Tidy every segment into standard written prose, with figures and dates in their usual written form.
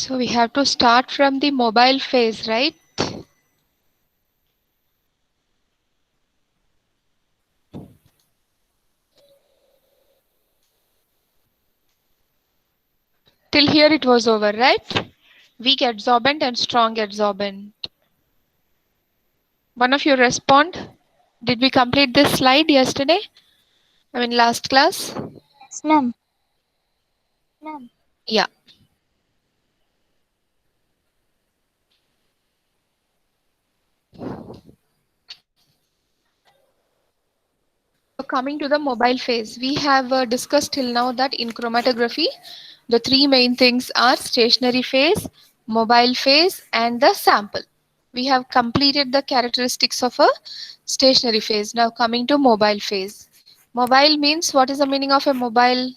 So we have to start from the mobile phase, right? Till here it was over, right? Weak adsorbent and strong adsorbent. One of you respond. Did we complete this slide yesterday? I mean last class? Yes, ma'am. Yeah. So coming to the mobile phase, we have discussed till now that in chromatography, the three main things are stationary phase, mobile phase, and the sample. We have completed the characteristics of a stationary phase. Now coming to mobile phase. Mobile means, what is the meaning of a mobile?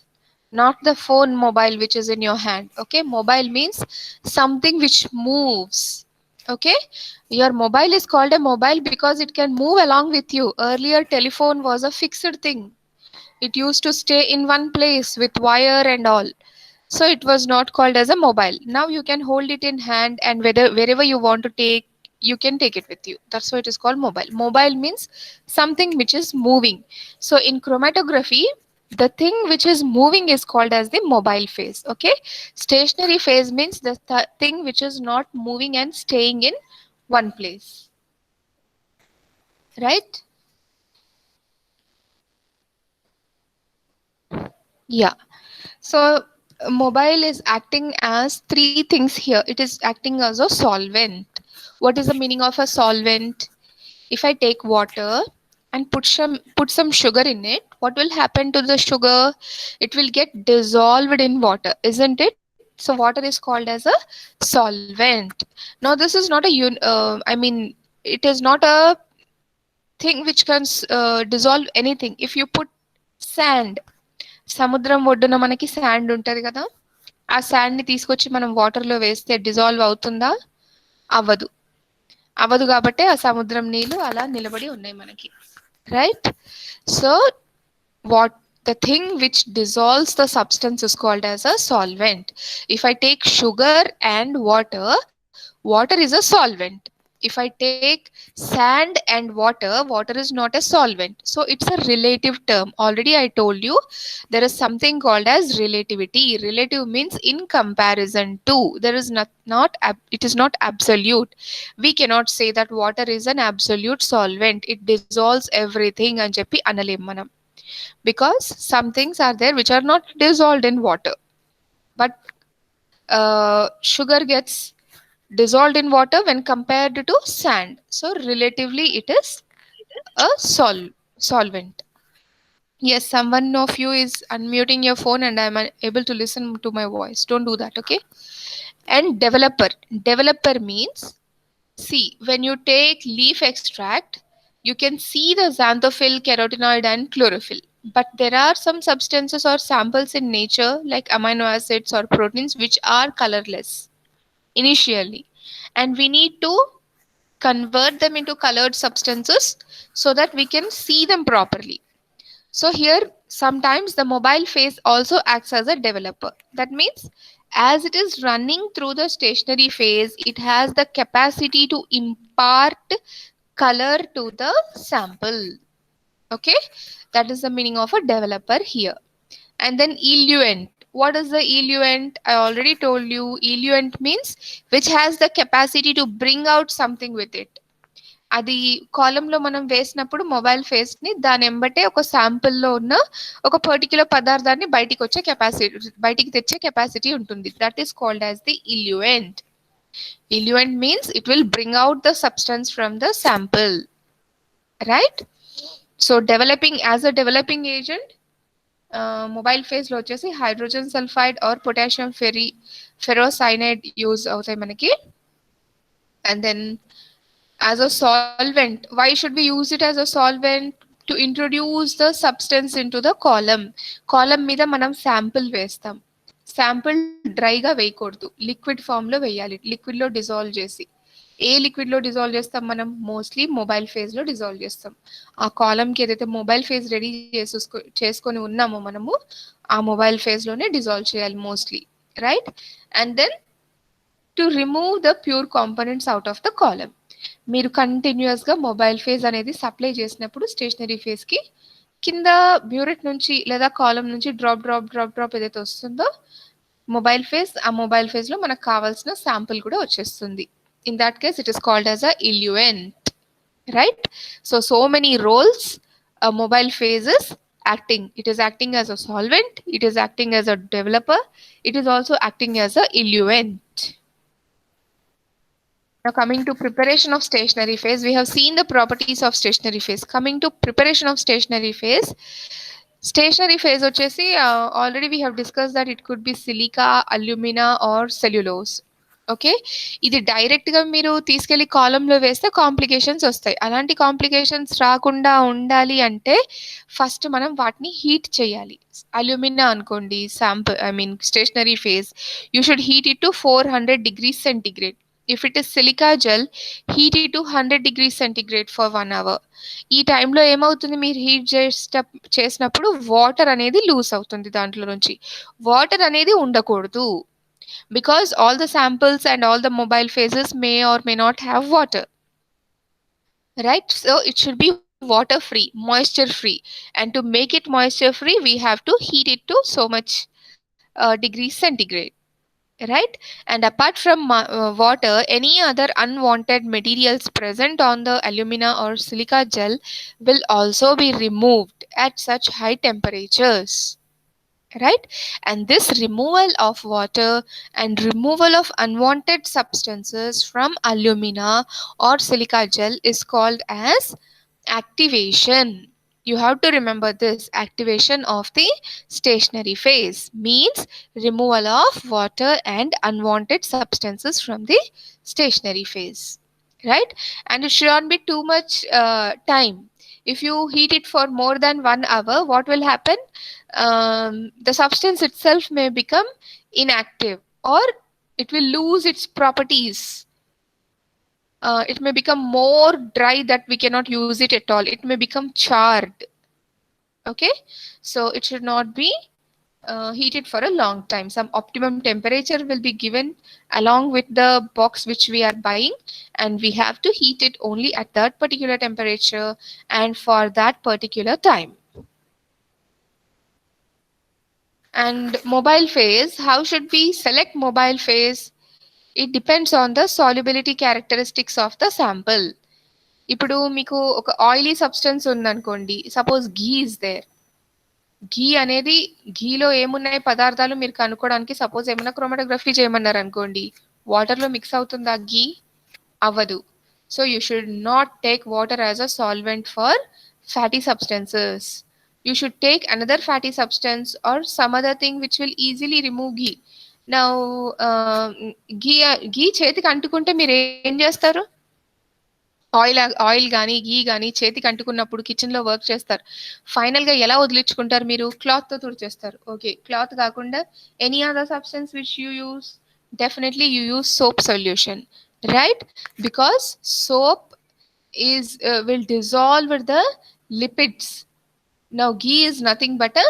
Not the phone mobile which is in your hand. Okay, mobile means something which moves. Okay, your mobile is called a mobile because it can move along with you. Earlier telephone was a fixed thing. It used to stay in one place with wire and all. So it was not called as a mobile. Now you can hold it in hand, and wherever you want to take, you can take it with you. That's why it is called mobile. Mobile means something which is moving. So in chromatography, the thing which is moving is called as the mobile phase. Okay, stationary phase means the thing which is not moving and staying in one place, right? Yeah. So mobile is acting as three things here. It is acting as a solvent. What is the meaning of a solvent? If I take water and put some sugar in it, what will happen to the sugar? It will get dissolved in water, isn't it? So water is called as a solvent. Now this is not a I mean, it is not a thing which can dissolve anything. If you put sand, సముద్రం ఒడ్డున మనకి sand ఉంటది కదా, ఆ sand ని తీసుకొచ్చి మనం water లో వేస్తే డిజాల్వ్ అవుతుందా? అవ్వదు. అవ్వదు కాబట్టి ఆ సముద్రం నీళ్లు అలా నిలబడి ఉన్నాయి మనకి, right? So what the thing which dissolves the substance is called as a solvent. If I take sugar and water is a solvent. If I take sand and water is not a solvent. So it's a relative term. Already I told you there is something called as relativity. Relative means in comparison to. There is it is not absolute. We cannot say that water is an absolute solvent. It dissolves everything అని చెప్పి అనలేం మనం. Because some things are there which are not dissolved in water, but sugar gets dissolved in water when compared to sand. So relatively it is a solvent. Yes, someone of you is unmuting your phone and I'm able to listen to my voice. Don't do that, okay? And developer means, see, when you take leaf extract, you can see the xanthophyll, carotenoid, and chlorophyll. But there are some substances or samples in nature, like amino acids or proteins, which are colorless initially. And we need to convert them into colored substances so that we can see them properly. So here, sometimes the mobile phase also acts as a developer. That means as it is running through the stationary phase, it has the capacity to impart color to the sample. Okay, that is the meaning of a developer here. And then eluent. What is the eluent? I already told you. Eluent means which has the capacity to bring out something with it. అది కాలంలో మనం వేసినప్పుడు mobile face ని దాని ఎంబటే ఒక శాంపుల్లో ఉన్న ఒక particular పదార్థాన్ని బయటికి తెచ్చే కెపాసిటీ ఉంటుంది. That is called as the eluent. Eluent means it will bring out the substance from the sample, right? So developing as a developing agent, mobile phase లో వచ్చేసి hydrogen sulphide or potassium ferrocyanide use అవుతాయి మనకి. And then as a solvent, why should we use it as a solvent? To introduce the substance into the column. కాలం మీద మనం sample వేస్తాం. Sample డ్రైగా వేయకూడదు, liquid form లో వేయాలి, లిక్విడ్ లో డిజాల్వ్ చేసి. ఏ లిక్విడ్ లో డిజాల్వ్ చేస్తాం మనం? మోస్ట్లీ మొబైల్ ఫేజ్ లో డిజాల్వ్ చేస్తాం. ఆ కాలం కి ఏదైతే మొబైల్ ఫేజ్ రెడీ చేసుకొని ఉన్నామో మనము, ఆ మొబైల్ ఫేజ్ లోనే డిజాల్వ్ చేయాలి mostly, right? And then to remove the pure components out of the column. మీరు కంటిన్యూస్గా మొబైల్ ఫేజ్ అనేది సప్లై చేసినప్పుడు స్టేషనరీ ఫేజ్కి కింద బ్యూరెట్ నుంచి లేదా కాలం నుంచి డ్రాప్ డ్రాప్ డ్రాప్ డ్రాప్ ఏదైతే వస్తుందో మొబైల్ ఫేజ్, ఆ మొబైల్ ఫేజ్లో మనకు కావాల్సిన శాంపుల్ కూడా వచ్చేస్తుంది. In that case it is called as a eluent, right? So many roles a mobile phase is acting. It is acting as a solvent, it is acting as a developer, it is also acting as a eluent. Now coming to preparation of stationary phase, we have seen the properties of stationary phase. Coming to preparation of stationary phase, stationary phase వచ్చేసి already we have discussed that it could be silica, alumina or cellulose. Okay, ఇది డైరెక్ట్గా మీరు తీసుకెళ్ళి కాలంలో వేస్తే complications వస్తాయి. అలాంటి complications రాకుండా ఉండాలి అంటే ఫస్ట్ మనం వాటిని హీట్ చేయాలి. అల్యూమినా అనుకోండి, sample I mean stationary phase, you should heat it to 400 degrees centigrade. If it is silica gel, heat it to 100 degrees centigrade for 1 hour. ఈ టైంలో ఏమవుతుంది, మీరు హీట్ చేసినప్పుడు వాటర్ అనేది లూజ్ అవుతుంది దాంట్లో నుంచి. వాటర్ అనేది ఉండకూడదు, because all the samples and all the mobile phases may or may not have water, right? So it should be water free, moisture free, and to make it moisture free we have to heat it to so much degrees centigrade, right? And apart from water, any other unwanted materials present on the alumina or silica gel will also be removed at such high temperatures, right? And this removal of water and removal of unwanted substances from alumina or silica gel is called as activation. You have to remember this: activation of the stationary phase means removal of water and unwanted substances from the stationary phase, right? And it should not be too much time. If you heat it for more than 1 hour, what will happen? The substance itself may become inactive, or it will lose its properties. It may become more dry that we cannot use it at all. It may become charred. Okay, so it should not be heated for a long time. Some optimum temperature will be given along with the box which we are buying, and we have to heat it only at that particular temperature and for that particular time. And mobile phase, how should we select mobile phase? It depends on the solubility characteristics of the sample. ఇప్పుడు మీకు ఒక oily substance ఉందనుకోండి, suppose ghee is there. ఘీ అనేది, ఘీలో ఏమున్నాయి పదార్థాలు మీరు కనుక్కోవడానికి suppose ఏమైనా క్రోమాటోగ్రఫీ చేయమన్నారు అనుకోండి, వాటర్లో మిక్స్ అవుతుందా ఘీ? అవ్వదు. So you should not take water as a solvent for fatty substances. You should take another fatty substance or some other thing which will easily remove ghee. Now ఘీ చేతికి అంటుకుంటే మీరు ఏం చేస్తారు? ఆయిల్ కానీ ఘీ కానీ చేతికి అంటుకున్నప్పుడు కిచెన్లో వర్క్ చేస్తారు, ఫైనల్గా ఎలా వదిలించుకుంటారు మీరు? క్లాత్తో తుడిచేస్తారు. ఓకే, క్లాత్ కాకుండా any other substance which you use, definitely you use soap solution, right? Because soap will dissolve the lipids. Now ghee is nothing but a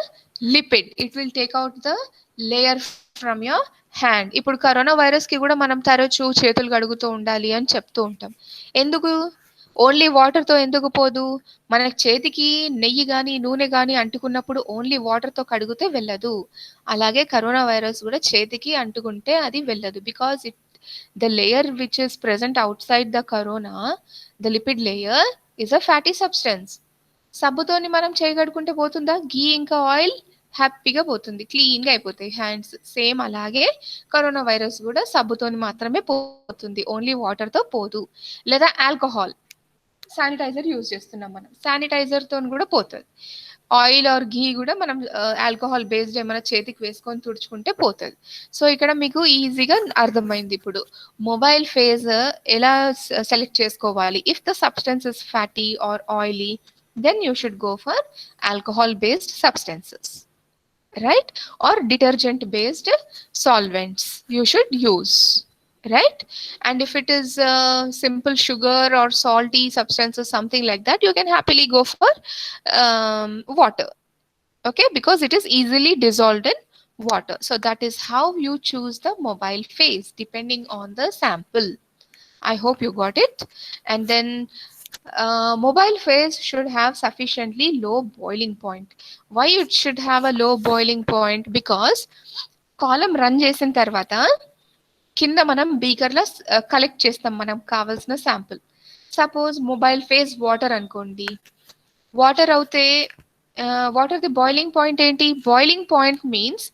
lipid. It will take out the layer from your hand. ఇప్పుడు corona వైరస్కి కూడా మనం తరచు చేతులు కడుగుతూ ఉండాలి అని చెప్తూ ఉంటాం. ఎందుకు? ఓన్లీ వాటర్తో ఎందుకు పోదు? మనకి చేతికి నెయ్యి కానీ నూనె కానీ అంటుకున్నప్పుడు ఓన్లీ వాటర్తో కడిగితే వెళ్ళదు. అలాగే కరోనా వైరస్ కూడా చేతికి అంటుకుంటే అది వెళ్ళదు. Because the layer which is present outside the corona, the lipid layer, is a fatty substance. సబ్బుతోని మనం చేయగడుకుంటే పోతుందా? ఘీ ఇంకా ఆయిల్ హ్యాపీగా పోతుంది, క్లీన్గా అయిపోతాయి హ్యాండ్స్. సేమ్ అలాగే కరోనా వైరస్ కూడా సబ్బుతోని మాత్రమే పోతుంది, ఓన్లీ వాటర్తో పోదు. లేదా ఆల్కహాల్, శానిటైజర్ యూజ్ చేస్తున్నాం మనం, శానిటైజర్తో కూడా పోతుంది. ఆయిల్ ఆర్ ఘీ కూడా మనం ఆల్కహాల్ బేస్డ్ ఏమైనా చేతికి వేసుకొని తుడుచుకుంటే పోతుంది. సో ఇక్కడ మీకు ఈజీగా అర్థమైంది ఇప్పుడు మొబైల్ ఫేజ్ ఎలా సెలెక్ట్ చేసుకోవాలి. If the substance is fatty or oily, then you should go for alcohol based substances, right? Or detergent based solvents you should use, right? And if it is simple sugar or salty substances, something like that, you can happily go for water, okay? Because it is easily dissolved in water. So that is how you choose the mobile phase depending on the sample. I hope you got it. And then mobile phase should have sufficiently low boiling point. Why it should have a low boiling point? Because column run చేసిన తర్వాత కింద మనం బీకర్లో collect చేస్తాం మనం కావాల్సిన sample. Suppose mobile phase water అనుకోండి. Water అవుతే what are the boiling point ఏంటి? Boiling point means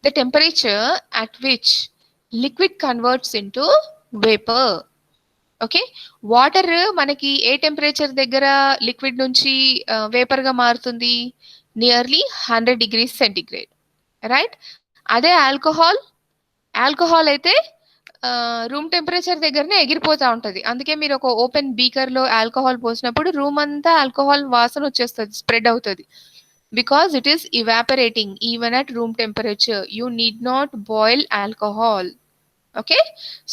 the temperature at which liquid converts into vapour. Okay, water మనకి ఏ టెంపరేచర్ దగ్గర లిక్విడ్ నుంచి వేపర్ గా మారుతుంది? Nearly 100 degrees centigrade, right? అదే ఆల్కహాల్, ఆల్కహాల్ అయితే రూమ్ టెంపరేచర్ దగ్గరనే ఎగిరిపోతూ ఉంటుంది. అందుకే మీరు ఒక ఓపెన్ బీకర్లో ఆల్కహాల్ పోసినప్పుడు రూమ్ అంతా ఆల్కహాల్ వాసన వచ్చేస్తుంది, స్ప్రెడ్ అవుతుంది. Because it is evaporating even at room temperature. You need not boil alcohol. Okay,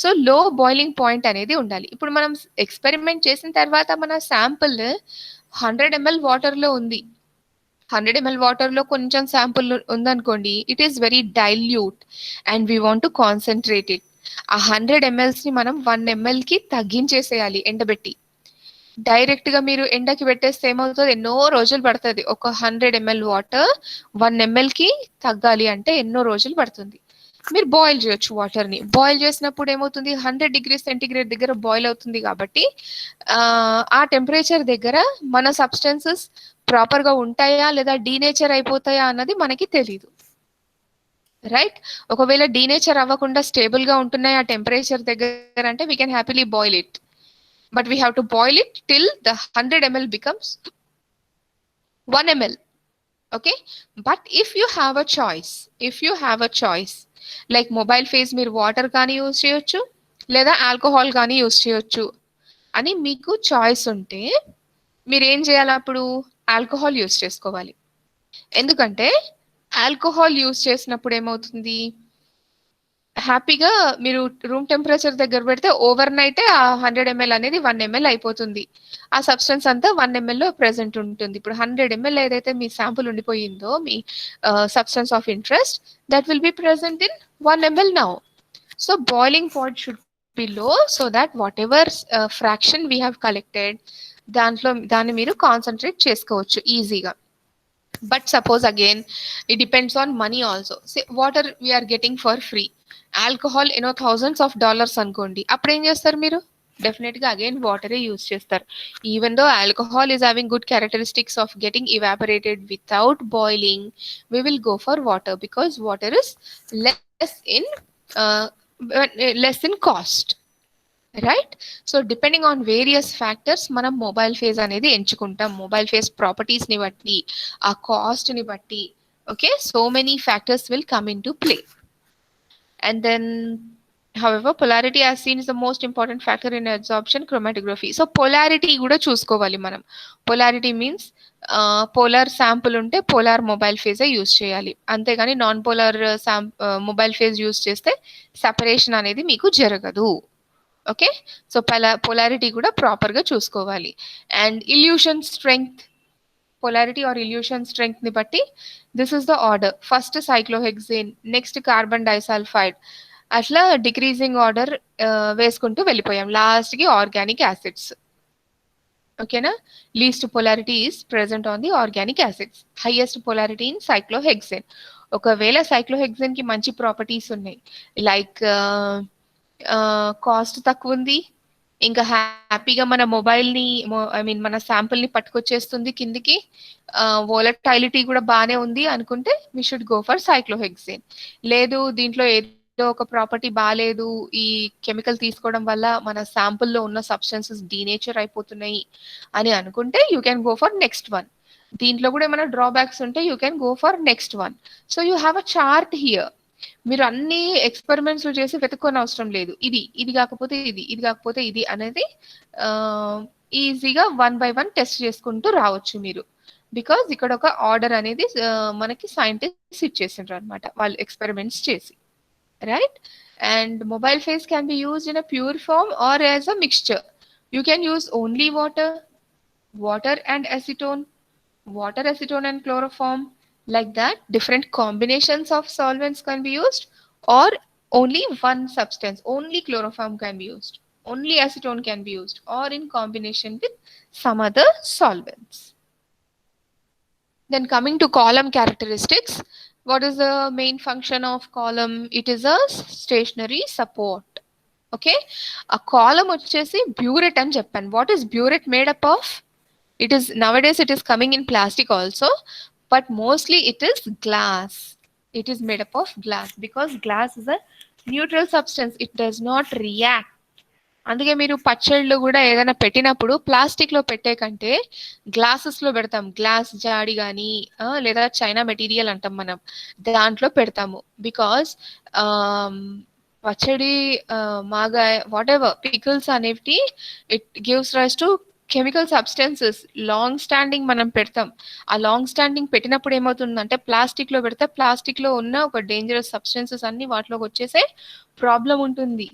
so low boiling point అనేది ఉండాలి. ఇప్పుడు మనం ఎక్స్పెరిమెంట్ చేసిన తర్వాత మన శాంపుల్ 100 ml వాటర్లో ఉంది. 100 ml వాటర్లో కొంచెం శాంపుల్ ఉందనుకోండి, it is very dilute and we want to concentrate it. ఆ 100 mlని మనం 1 mlకి తగ్గించేసేయాలి ఎండబెట్టి. డైరెక్ట్గా మీరు ఎండకి పెట్టేస్తే ఏమవుతుంది? ఎన్నో రోజులు పడుతుంది. ఒక 100 ml వాటర్ 1 mlకి తగ్గాలి అంటే ఎన్నో రోజులు పడుతుంది. మీరు బాయిల్ చేయొచ్చు వాటర్ని. బాయిల్ చేసినప్పుడు ఏమవుతుంది? 100 degrees సెంటిగ్రేడ్ దగ్గర బాయిల్ అవుతుంది కాబట్టి ఆ టెంపరేచర్ దగ్గర మన సబ్స్టెన్సెస్ ప్రాపర్గా ఉంటాయా లేదా డీనేచర్ అయిపోతాయా అన్నది మనకి తెలీదు, రైట్? ఒకవేళ డీనేచర్ అవ్వకుండా స్టేబుల్గా ఉంటున్నాయి ఆ టెంపరేచర్ దగ్గర అంటే we can happily boil it. But we have to boil it till the 100 ml becomes 1 ml. Okay, but if you have a choice like mobile phase మీరు వాటర్ కానీ యూజ్ చేయొచ్చు లేదా ఆల్కహాల్ కానీ యూజ్ చేయొచ్చు అని మీకు చాయిస్ ఉంటే మీరు ఏం చేయాలి? అప్పుడు ఆల్కహాల్ యూజ్ చేసుకోవాలి. ఎందుకంటే ఆల్కహాల్ యూజ్ చేసినప్పుడు ఏమవుతుంది? హ్యాపీగా మీరు రూమ్ టెంపరేచర్ దగ్గర పెడితే ఓవర్ నైటే ఆ 100 ml అనేది 1 ml అయిపోతుంది. ఆ సబ్స్టెన్స్ అంతా 1 mlలో ప్రెసెంట్ ఉంటుంది. ఇప్పుడు 100 ml ఏదైతే మీ శాంపుల్ ఉండిపోయిందో మీ substance of interest, that will be present in 1 ml now. So boiling point should be low so that whatever fraction we have collected దాన్ని మీరు కాన్సన్ట్రేట్ చేసుకోవచ్చు ఈజీగా. But suppose again, it depends on money also. Say water we are getting for free, alcohol thousands of dollars అనుకోండి, అప్పుడు ఏం చేస్తారు మీరు? డెఫినెట్గా అగైన్ వాటరే యూజ్ చేస్తారు. Even though alcohol is having good characteristics of getting evaporated without boiling, we will go for water because water is uh, less in cost, right? So depending on various factors మనం mobile phase అనేది ఎంచుకుంటాం. Mobile phase ప్రాపర్టీస్ని బట్టి, ఆ కాస్ట్ని బట్టి. Okay, so many factors will come into play. And then however polarity as seen is the most important factor in absorption chromatography. So polarity కూడా చూసుకోవాలి మనం. పొలారిటీ మీన్స్ పోలార్ శాంపుల్ ఉంటే polar mobile ఫేజే use చేయాలి, అంతేగాని non polar mobile phase use చేస్తే separation అనేది మీకు జరగదు. ఓకే, సో పొలారిటీ కూడా ప్రాపర్గా చూసుకోవాలి. And elution strength, polarity or elution strength ని బట్టి this is the order. First cyclohexane, next carbon disulphide, అట్లా డిక్రీజింగ్ ఆర్డర్ వేసుకుంటూ వెళ్ళిపోయాం. లాస్ట్కి ఆర్గానిక్ యాసిడ్స్. ఓకేనా? Least polarity is present on the organic acids, highest polarity in cyclohexane. ఒకవేళ cyclohexane కి మంచి ప్రాపర్టీస్ ఉన్నాయి, లైక్ కాస్ట్ తక్కువ ఉంది, ఇంకా హ్యాపీగా మన మొబైల్ని మన శాంపుల్ని పట్టుకొచ్చేస్తుంది కిందికి, వోలటైలిటీ కూడా బాగానే ఉంది అనుకుంటే we should go for cyclohexane. లేదు దీంట్లో ఏదో ఒక ప్రాపర్టీ బాగాలేదు, ఈ కెమికల్ తీసుకోవడం వల్ల మన శాంపుల్లో ఉన్న సబ్స్టెన్సెస్ డీనేచర్ అయిపోతున్నాయి అని అనుకుంటే you can go for next one. దీంట్లో కూడా ఏమైనా డ్రాబ్యాక్స్ ఉంటే you can go for next one. So you have a chart here. మీరు అన్ని ఎక్స్పెరిమెంట్స్ చేసి వెతుక్కొని అవసరం లేదు. ఇది కాకపోతే ఇది కాకపోతే ఇది అనేది ఈజీగా 1 by 1 టెస్ట్ చేసుకుంటూ రావచ్చు మీరు. బికాజ్ ఇక్కడ ఒక ఆర్డర్ అనేది మనకి సైంటిస్ట్ ఇచ్చేసిండ్రు అనమాట వాళ్ళు ఎక్స్పెరిమెంట్స్ చేసి, right? And mobile phase can be used in a pure form or as a mixture. You can use only water, water and acetone, water, acetone and chloroform, Like that, different combinations of solvents can be used, or only one substance, only chloroform can be used, only acetone can be used, or in combination with some other solvents. Then coming to column characteristics, what is the main function of column? It is a stationary support. Okay, ఆ కాలం వచ్చేసి burette అని చెప్పాను. What is burette made up of? It is nowadays it is coming in plastic also, but mostly it is glass. It is made up of glass because glass is a neutral substance. It does not react. అందుకే మీరు పచ్చళ్ళు కూడా ఏదైనా పెట్టినప్పుడు plastic లో పెట్టే కంటే glasses లో పెడతాం. గ్లాస్ జాడి కానీ లేదా చైనా మెటీరియల్ అంటాం మనం, దాంట్లో పెడతాము. బికాస్ పచ్చడి మాగాయ వాట్ ఎవర్ పికిల్స్ అనేవి it gives rise to chemical substances. Long standing మనం పెడతాం. ఆ లాంగ్ స్టాండింగ్ పెట్టినప్పుడు ఏమవుతుందంటే ప్లాస్టిక్ లో పెడితే ప్లాస్టిక్ లో ఉన్న ఒక డేంజరస్ సబ్స్టెన్సెస్ అన్ని వాటిలోకి వచ్చేసే ప్రాబ్లం ఉంటుంది.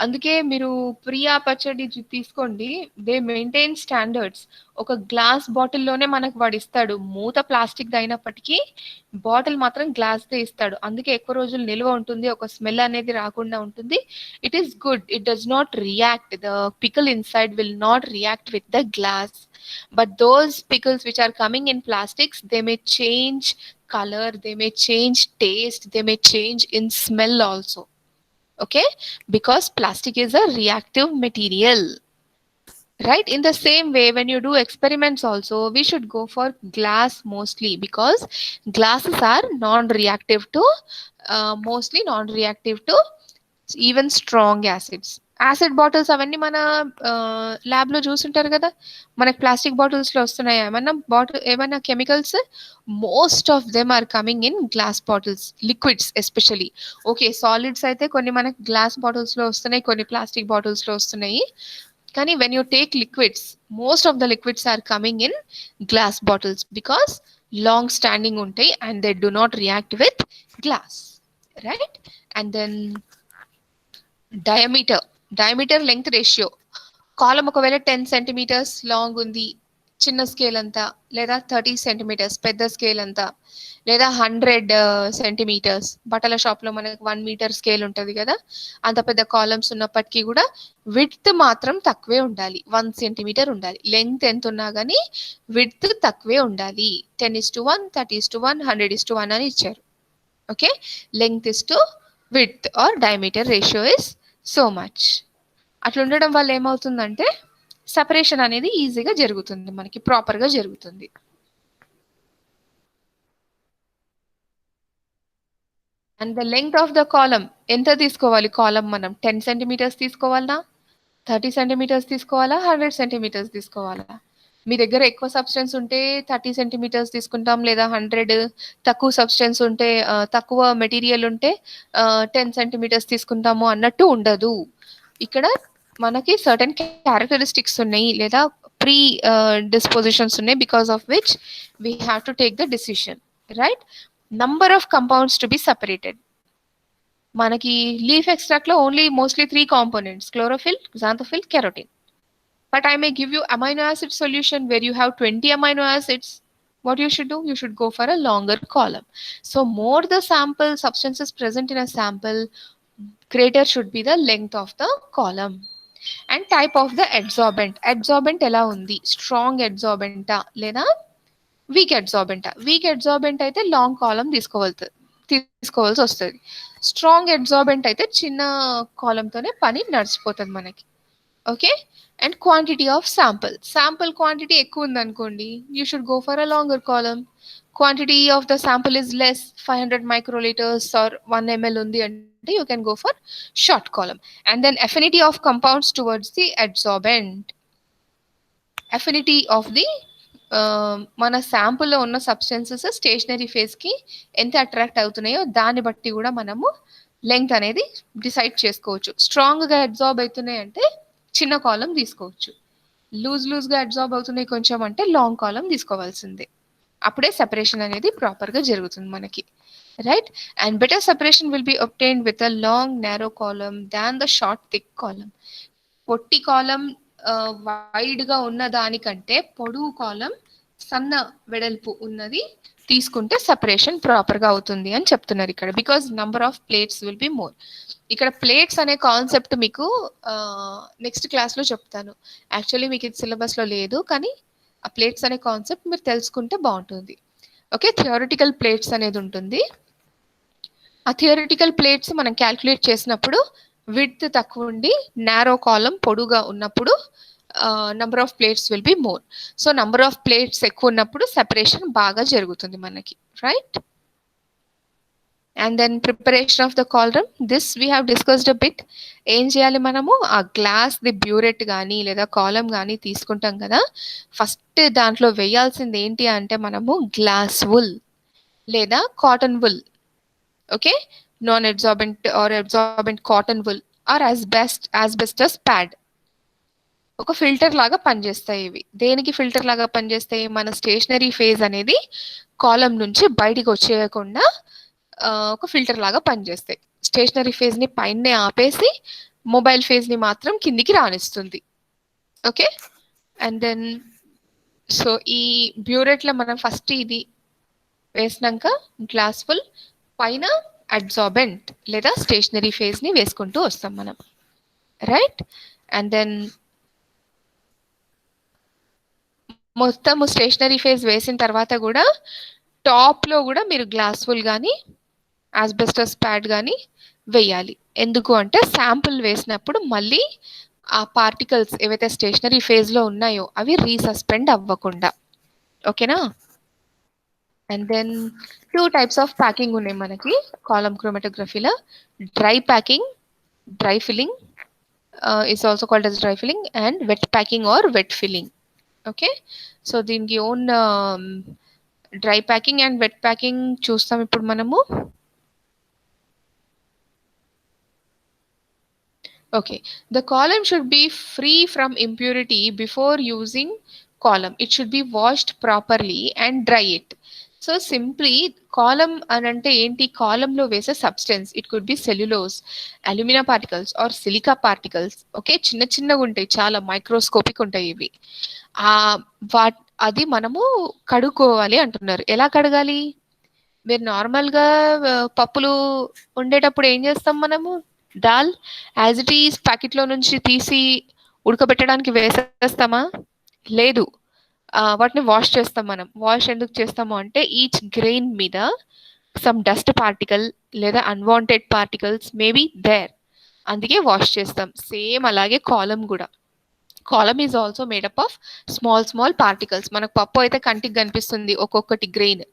అందుకే మీరు ప్రియా పచ్చడి తీసుకోండి, దే మెయింటైన్ స్టాండర్డ్స్. ఒక గ్లాస్ బాటిల్లోనే మనకు వాడు ఇస్తాడు, మూత ప్లాస్టిక్ అయినప్పటికీ బాటిల్ మాత్రం గ్లాస్దే ఇస్తాడు. అందుకే ఎక్కువ రోజులు నిల్వ ఉంటుంది, ఒక స్మెల్ అనేది రాకుండా ఉంటుంది. It is good, it does not react, the pickle inside will not react with the glass. But those pickles which are coming in plastics, they may change color, they may change taste, they may change in smell also. Okay, because plastic is a reactive material, right? In the same way, when you do experiments also, we should go for glass mostly, because glasses are non-reactive to mostly non-reactive to even strong acids. Acid bottles అవన్నీ మన lab లో చూసుంటారు కదా, మనకి plastic bottles లో వస్తున్నాయి ఏమన్నా bottle, ఏమైనా chemicals? Most of them are coming in glass bottles, liquids especially. Okay, solids అయితే కొన్ని మనకి గ్లాస్ బాటిల్స్ లో వస్తున్నాయి, కొన్ని ప్లాస్టిక్ బాటిల్స్ లో వస్తున్నాయి. కానీ when you take liquids, most of the liquids are coming in glass bottles because long standing ఉంటాయి and they do not react with glass, right? And then diameter length ratio. Column ఒకవేళ 10 centimetres long ఉంది చిన్న scale అంతా, లేదా 30 centimetres పెద్ద scale అంతా, లేదా 100 centimetres, బట్టల షాప్ లో మనకి 1 మీటర్ స్కేల్ ఉంటుంది కదా, అంత పెద్ద కాలమ్స్ ఉన్నప్పటికీ కూడా విడ్త్ మాత్రం తక్కువే ఉండాలి, 1 సెంటీమీటర్ ఉండాలి. లెంగ్త్ ఎంత ఉన్నా కానీ విడ్త్ తక్కువే ఉండాలి. 10:1, 30:1, 100:1 అని ఇచ్చారు. Okay, length is to width or diameter ratio is so much. అట్లా ఉండడం వల్ల ఏమవుతుందంటే సెపరేషన్ అనేది ఈజీగా జరుగుతుంది, మనకి ప్రాపర్గా జరుగుతుంది. And the length of the కాలం ఎంత తీసుకోవాలి? కాలం మనం 10 సెంటీమీటర్స్ తీసుకోవాలా, 30 సెంటీమీటర్స్ తీసుకోవాలా, 100 సెంటీమీటర్స్ తీసుకోవాలా? మీ దగ్గర ఎక్కువ సబ్స్టెన్స్ ఉంటే 30 సెంటీమీటర్స్ తీసుకుంటాం, లేదా 100. తక్కువ సబ్స్టెన్స్ ఉంటే తక్కువ మెటీరియల్ ఉంటే 10 సెంటీమీటర్స్ తీసుకుంటాము అన్నట్టు ఉండదు. ఇక్కడ మనకి సర్టన్ క్యారెక్టరిస్టిక్స్ ఉన్నాయి, లేదా ప్రీ డిస్పోజిషన్స్ ఉన్నాయి, because of which we have to take the decision, right? Number of compounds to be separated. మనకి లీఫ్ ఎక్స్ట్రాక్ట్ లో only mostly 3 components, chlorophyll, xanthophyll, carotene. But I may give you amino acid solution where you have 20 amino acids. What you should do? You should go for a longer column. So more the sample substances present in a sample, greater should be the length of the column. And type of the adsorbent. Adsorbent ఎలా ఉంది? Strong అడ్సార్బెంటా లేదా week అడ్సార్బెంటా? Week అడ్సార్బెంట్ అయితే long కాలం తీసుకోవాల్సి వస్తుంది. Strong అడ్సార్బెంట్ అయితే చిన్న కాలంతోనే పని నడిచిపోతుంది మనకి. Okay, and quantity of sample quantity ఎక్కువ ఉందనుకోండి, you should go for a longer column. Quantity of the sample is less, 500 microlitres or 1 ml ఉంది అంటే you can go for short column. And then affinity of compounds towards the adsorbent. Affinity of the మన శాంపుల్లో ఉన్న substances stationery ఫేజ్కి ఎంత attract అవుతున్నాయో దాన్ని బట్టి కూడా మనము లెంగ్త్ అనేది డిసైడ్ చేసుకోవచ్చు. స్ట్రాంగ్గా అబ్జార్బ్ అవుతున్నాయి అంటే చిన్న కాలం తీసుకోవచ్చు, లూజ్గా అబ్జార్బ్ అవుతున్నాయి కొంచెం అంటే లాంగ్ కాలం తీసుకోవాల్సిందే. అప్పుడే సెపరేషన్ అనేది ప్రాపర్గా జరుగుతుంది మనకి, right? And better separation will B obtained with a long narrow column than the short thick column. పొట్టి కాలం వైడ్గా ఉన్న దానికంటే పొడుగు కాలం సన్న వెడల్పు ఉన్నది తీసుకుంటే సపరేషన్ ప్రాపర్గా అవుతుంది అని చెప్తున్నారు ఇక్కడ. Because number of plates will be more. ఇక్కడ ప్లేట్స్ అనే కాన్సెప్ట్ మీకు నెక్స్ట్ క్లాస్లో చెప్తాను. యాక్చువల్లీ మీకు ఇది సిలబస్లో లేదు, కానీ ఆ ప్లేట్స్ అనే కాన్సెప్ట్ మీరు తెలుసుకుంటే బాగుంటుంది. ఓకే, థియరిటికల్ ప్లేట్స్ అనేది ఉంటుంది. ఆ థియరిటికల్ ప్లేట్స్ మనం క్యాల్కులేట్ చేసినప్పుడు విడ్త్ తక్కువ ఉండి నారో కాలం పొడుగా ఉన్నప్పుడు number of plates will be more. So number of plates ఎక్కువ ఉన్నప్పుడు సెపరేషన్ బాగా జరుగుతుంది మనకి, right? And then preparation of the column, this we have discussed a bit. ఏం చేయాలి మనము? ఆ గ్లాస్ ది బ్యూరెట్ కానీ లేదా కాలం కానీ తీసుకుంటాం కదా, ఫస్ట్ దాంట్లో వేయాల్సింది ఏంటి అంటే మనము గ్లాస్ వుల్ లేదా cotton wool. Okay, non absorbent or absorbent cotton wool or asbestos pad. ఒక ఫిల్టర్ లాగా పనిచేస్తాయి ఇవి. దేనికి ఫిల్టర్ లాగా పనిచేస్తాయి? మన స్టేషనరీ ఫేజ్ అనేది కాలం నుంచి బయటికి వచ్చేయకుండా ఒక ఫిల్టర్ లాగా పనిచేస్తాయి. స్టేషనరీ ఫేజ్ ని పైనే ఆపేసి మొబైల్ ఫేజ్ ని మాత్రం కిందికి రానిస్తుంది. ఓకే, అండ్ దెన్ సో ఈ బ్యూరెట్ లో మనం ఫస్ట్ ఇది వేసినాక గ్లాస్ ఫుల్ పైన అబ్జార్బెంట్ లేదా స్టేషనరీ ఫేజ్ ని వేసుకుంటూ వస్తాం మనం, రైట్? అండ్ దెన్ మొత్తం స్టేషనరీ ఫేజ్ వేసిన తర్వాత కూడా టాప్ లో కూడా మీరు గ్లాస్ ఫుల్ కానీ ఆస్బెస్టస్ ప్యాడ్ కానీ వేయాలి. ఎందుకు అంటే శాంపుల్ వేసినప్పుడు మళ్ళీ ఆ పార్టికల్స్ ఏవైతే స్టేషనరీ ఫేజ్ లో ఉన్నాయో అవి రీసస్పెండ్ అవ్వకుండా. ఓకేనా? And then 2 types of packing ఉన్నాయి మనకి కాలమ్ క్రోమాటోగ్రఫీలో. Dry packing, dry filling is also called as dry filling, and wet packing or wet filling. Okay, so దీనికి own dry packing and wet packing చూస్తాం ఇప్పుడు మనము. Okay, the column should be free from impurity before using column. It should be washed properly and dry it. So simply column అని అంటే ఏంటి? కాలంలో వేసే substance, it could be cellulose, alumina particles or silica particles. Okay, చిన్న చిన్నగా ఉంటాయి, చాలా microscopic ఉంటాయి ఇవి. అది మనము కడుక్కోవాలి అంటున్నారు. ఎలా కడగాలి? మీరు నార్మల్గా పప్పులు వండేటప్పుడు ఏం చేస్తాం మనము? దాల్ యాజ్ ఇట్ ఈస్ ప్యాకెట్లో నుంచి తీసి ఉడకబెట్టడానికి వేసేస్తామా? లేదు, వాటిని వాష్ చేస్తాం మనం. వాష్ ఎందుకు చేస్తాము అంటే ఈచ్ గ్రెయిన్ మీద సమ్ డస్ట్ పార్టికల్ లేదా అన్వాంటెడ్ పార్టికల్స్ మేబీ దేర్, అందుకే వాష్ చేస్తాం. సేమ్ అలాగే కాలం కూడా. Column is also made up of small small particles. మనకు పప్పు అయితే కంటికి కనిపిస్తుంది ఒక్కొక్కటి గ్రెయిన్,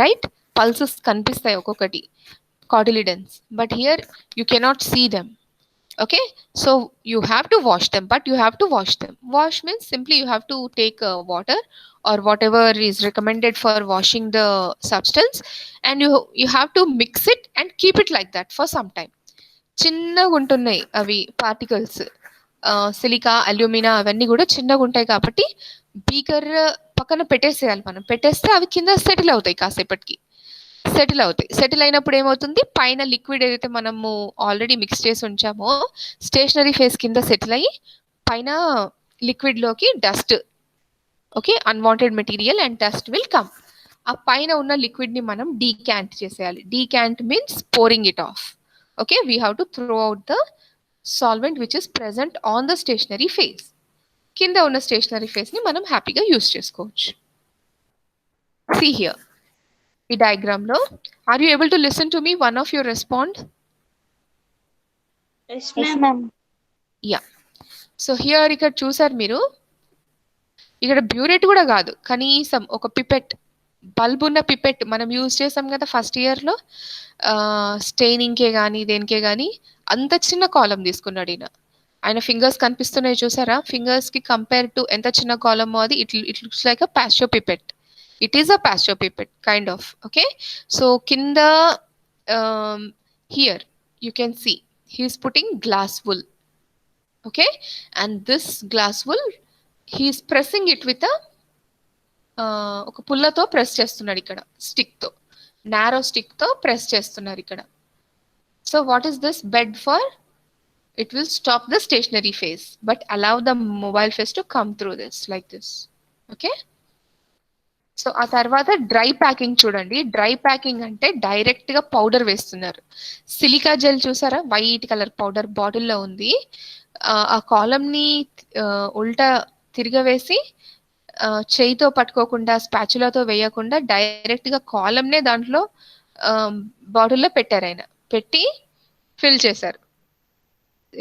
రైట్? పల్సెస్ కనిపిస్తాయి ఒక్కొక్కటి, cotyledons, but here you cannot see them. Okay, so you have to wash them, but you have to wash them. Wash means simply you have to take water or whatever is recommended for washing the substance, and you have to mix it and keep it like that for some time. చిన్నగా ఉంటున్నాయి అవి particles, silica alumina అవన్నీ కూడా చిన్నగా ఉంటాయి కాబట్టి beaker పక్కన పెట్టేసేయాలి మనం. పెట్టేస్తే అవి కింద సెటిల్ అవుతాయి, కాసేపటికి సెటిల్ అవుతాయి. సెటిల్ అయినప్పుడు ఏమవుతుంది? పైన లిక్విడ్ ఏదైతే మనము ఆల్రెడీ మిక్స్ చేసి ఉంచామో స్టేషనరీ ఫేస్ కింద సెటిల్ అయ్యి పైన లిక్విడ్లోకి dust, okay, unwanted material and dust will come. ఆ పైన ఉన్న లిక్విడ్ని మనం డీక్యాంట్ చేసేయాలి. Decant means pouring it off. Okay, we have to throw out the solvent which is present on the stationary phase. కింద ఉన్న స్టేషనరీ ఫేస్ని మనం హ్యాపీగా యూస్ చేసుకోవచ్చు. See here, ఈ diagram లో, are you able to listen to me? One of you respond. Yes, ma'am. Yeah. So here ఇక్కడ చూసారు మీరు, ఇక్కడ బ్యూరెట్ కూడా కాదు, కనీసం ఒక పిపెట్, బల్బ్ ఉన్న పిపెట్ మనం యూజ్ చేసాం కదా ఫస్ట్ ఇయర్లో స్టెయినింగ్కే కానీ దేనికే కానీ. అంత చిన్న కాలం తీసుకున్నాడు ఈయన. ఆయన ఫింగర్స్ కనిపిస్తున్నాయి చూసారా? ఫింగర్స్కి కంపేర్ టు ఎంత చిన్న కాలమో అది. It looks like a Pasteur pipette. It is a pasture pipette kind of. Okay, so kinda here you can see he is putting glass wool. Okay, and this glass wool he is pressing it with a ఒక పుల్లతో press చేస్తున్నాడు ఇక్కడ, stick తో, narrow stick తో press చేస్తున్నారు ఇక్కడ. So what is this bed for? It will stop the stationary phase but allow the mobile phase to come through this like this. Okay, so ఆ తర్వాత dry packing చూడండి. Dry packing అంటే direct గా powder వేస్తున్నారు. Silica gel చూసారా, white colour powder బాటిల్లో ఉంది. ఆ కాలమ్ ని ఉల్టా తిరగవేసి చేయితో పట్టుకోకుండా స్పాచులాతో వేయకుండా డైరెక్ట్ గా కాలమ్ నే దాంట్లో బాటిల్లో పెట్టారు. ఆయన పెట్టి ఫిల్ చేశారు.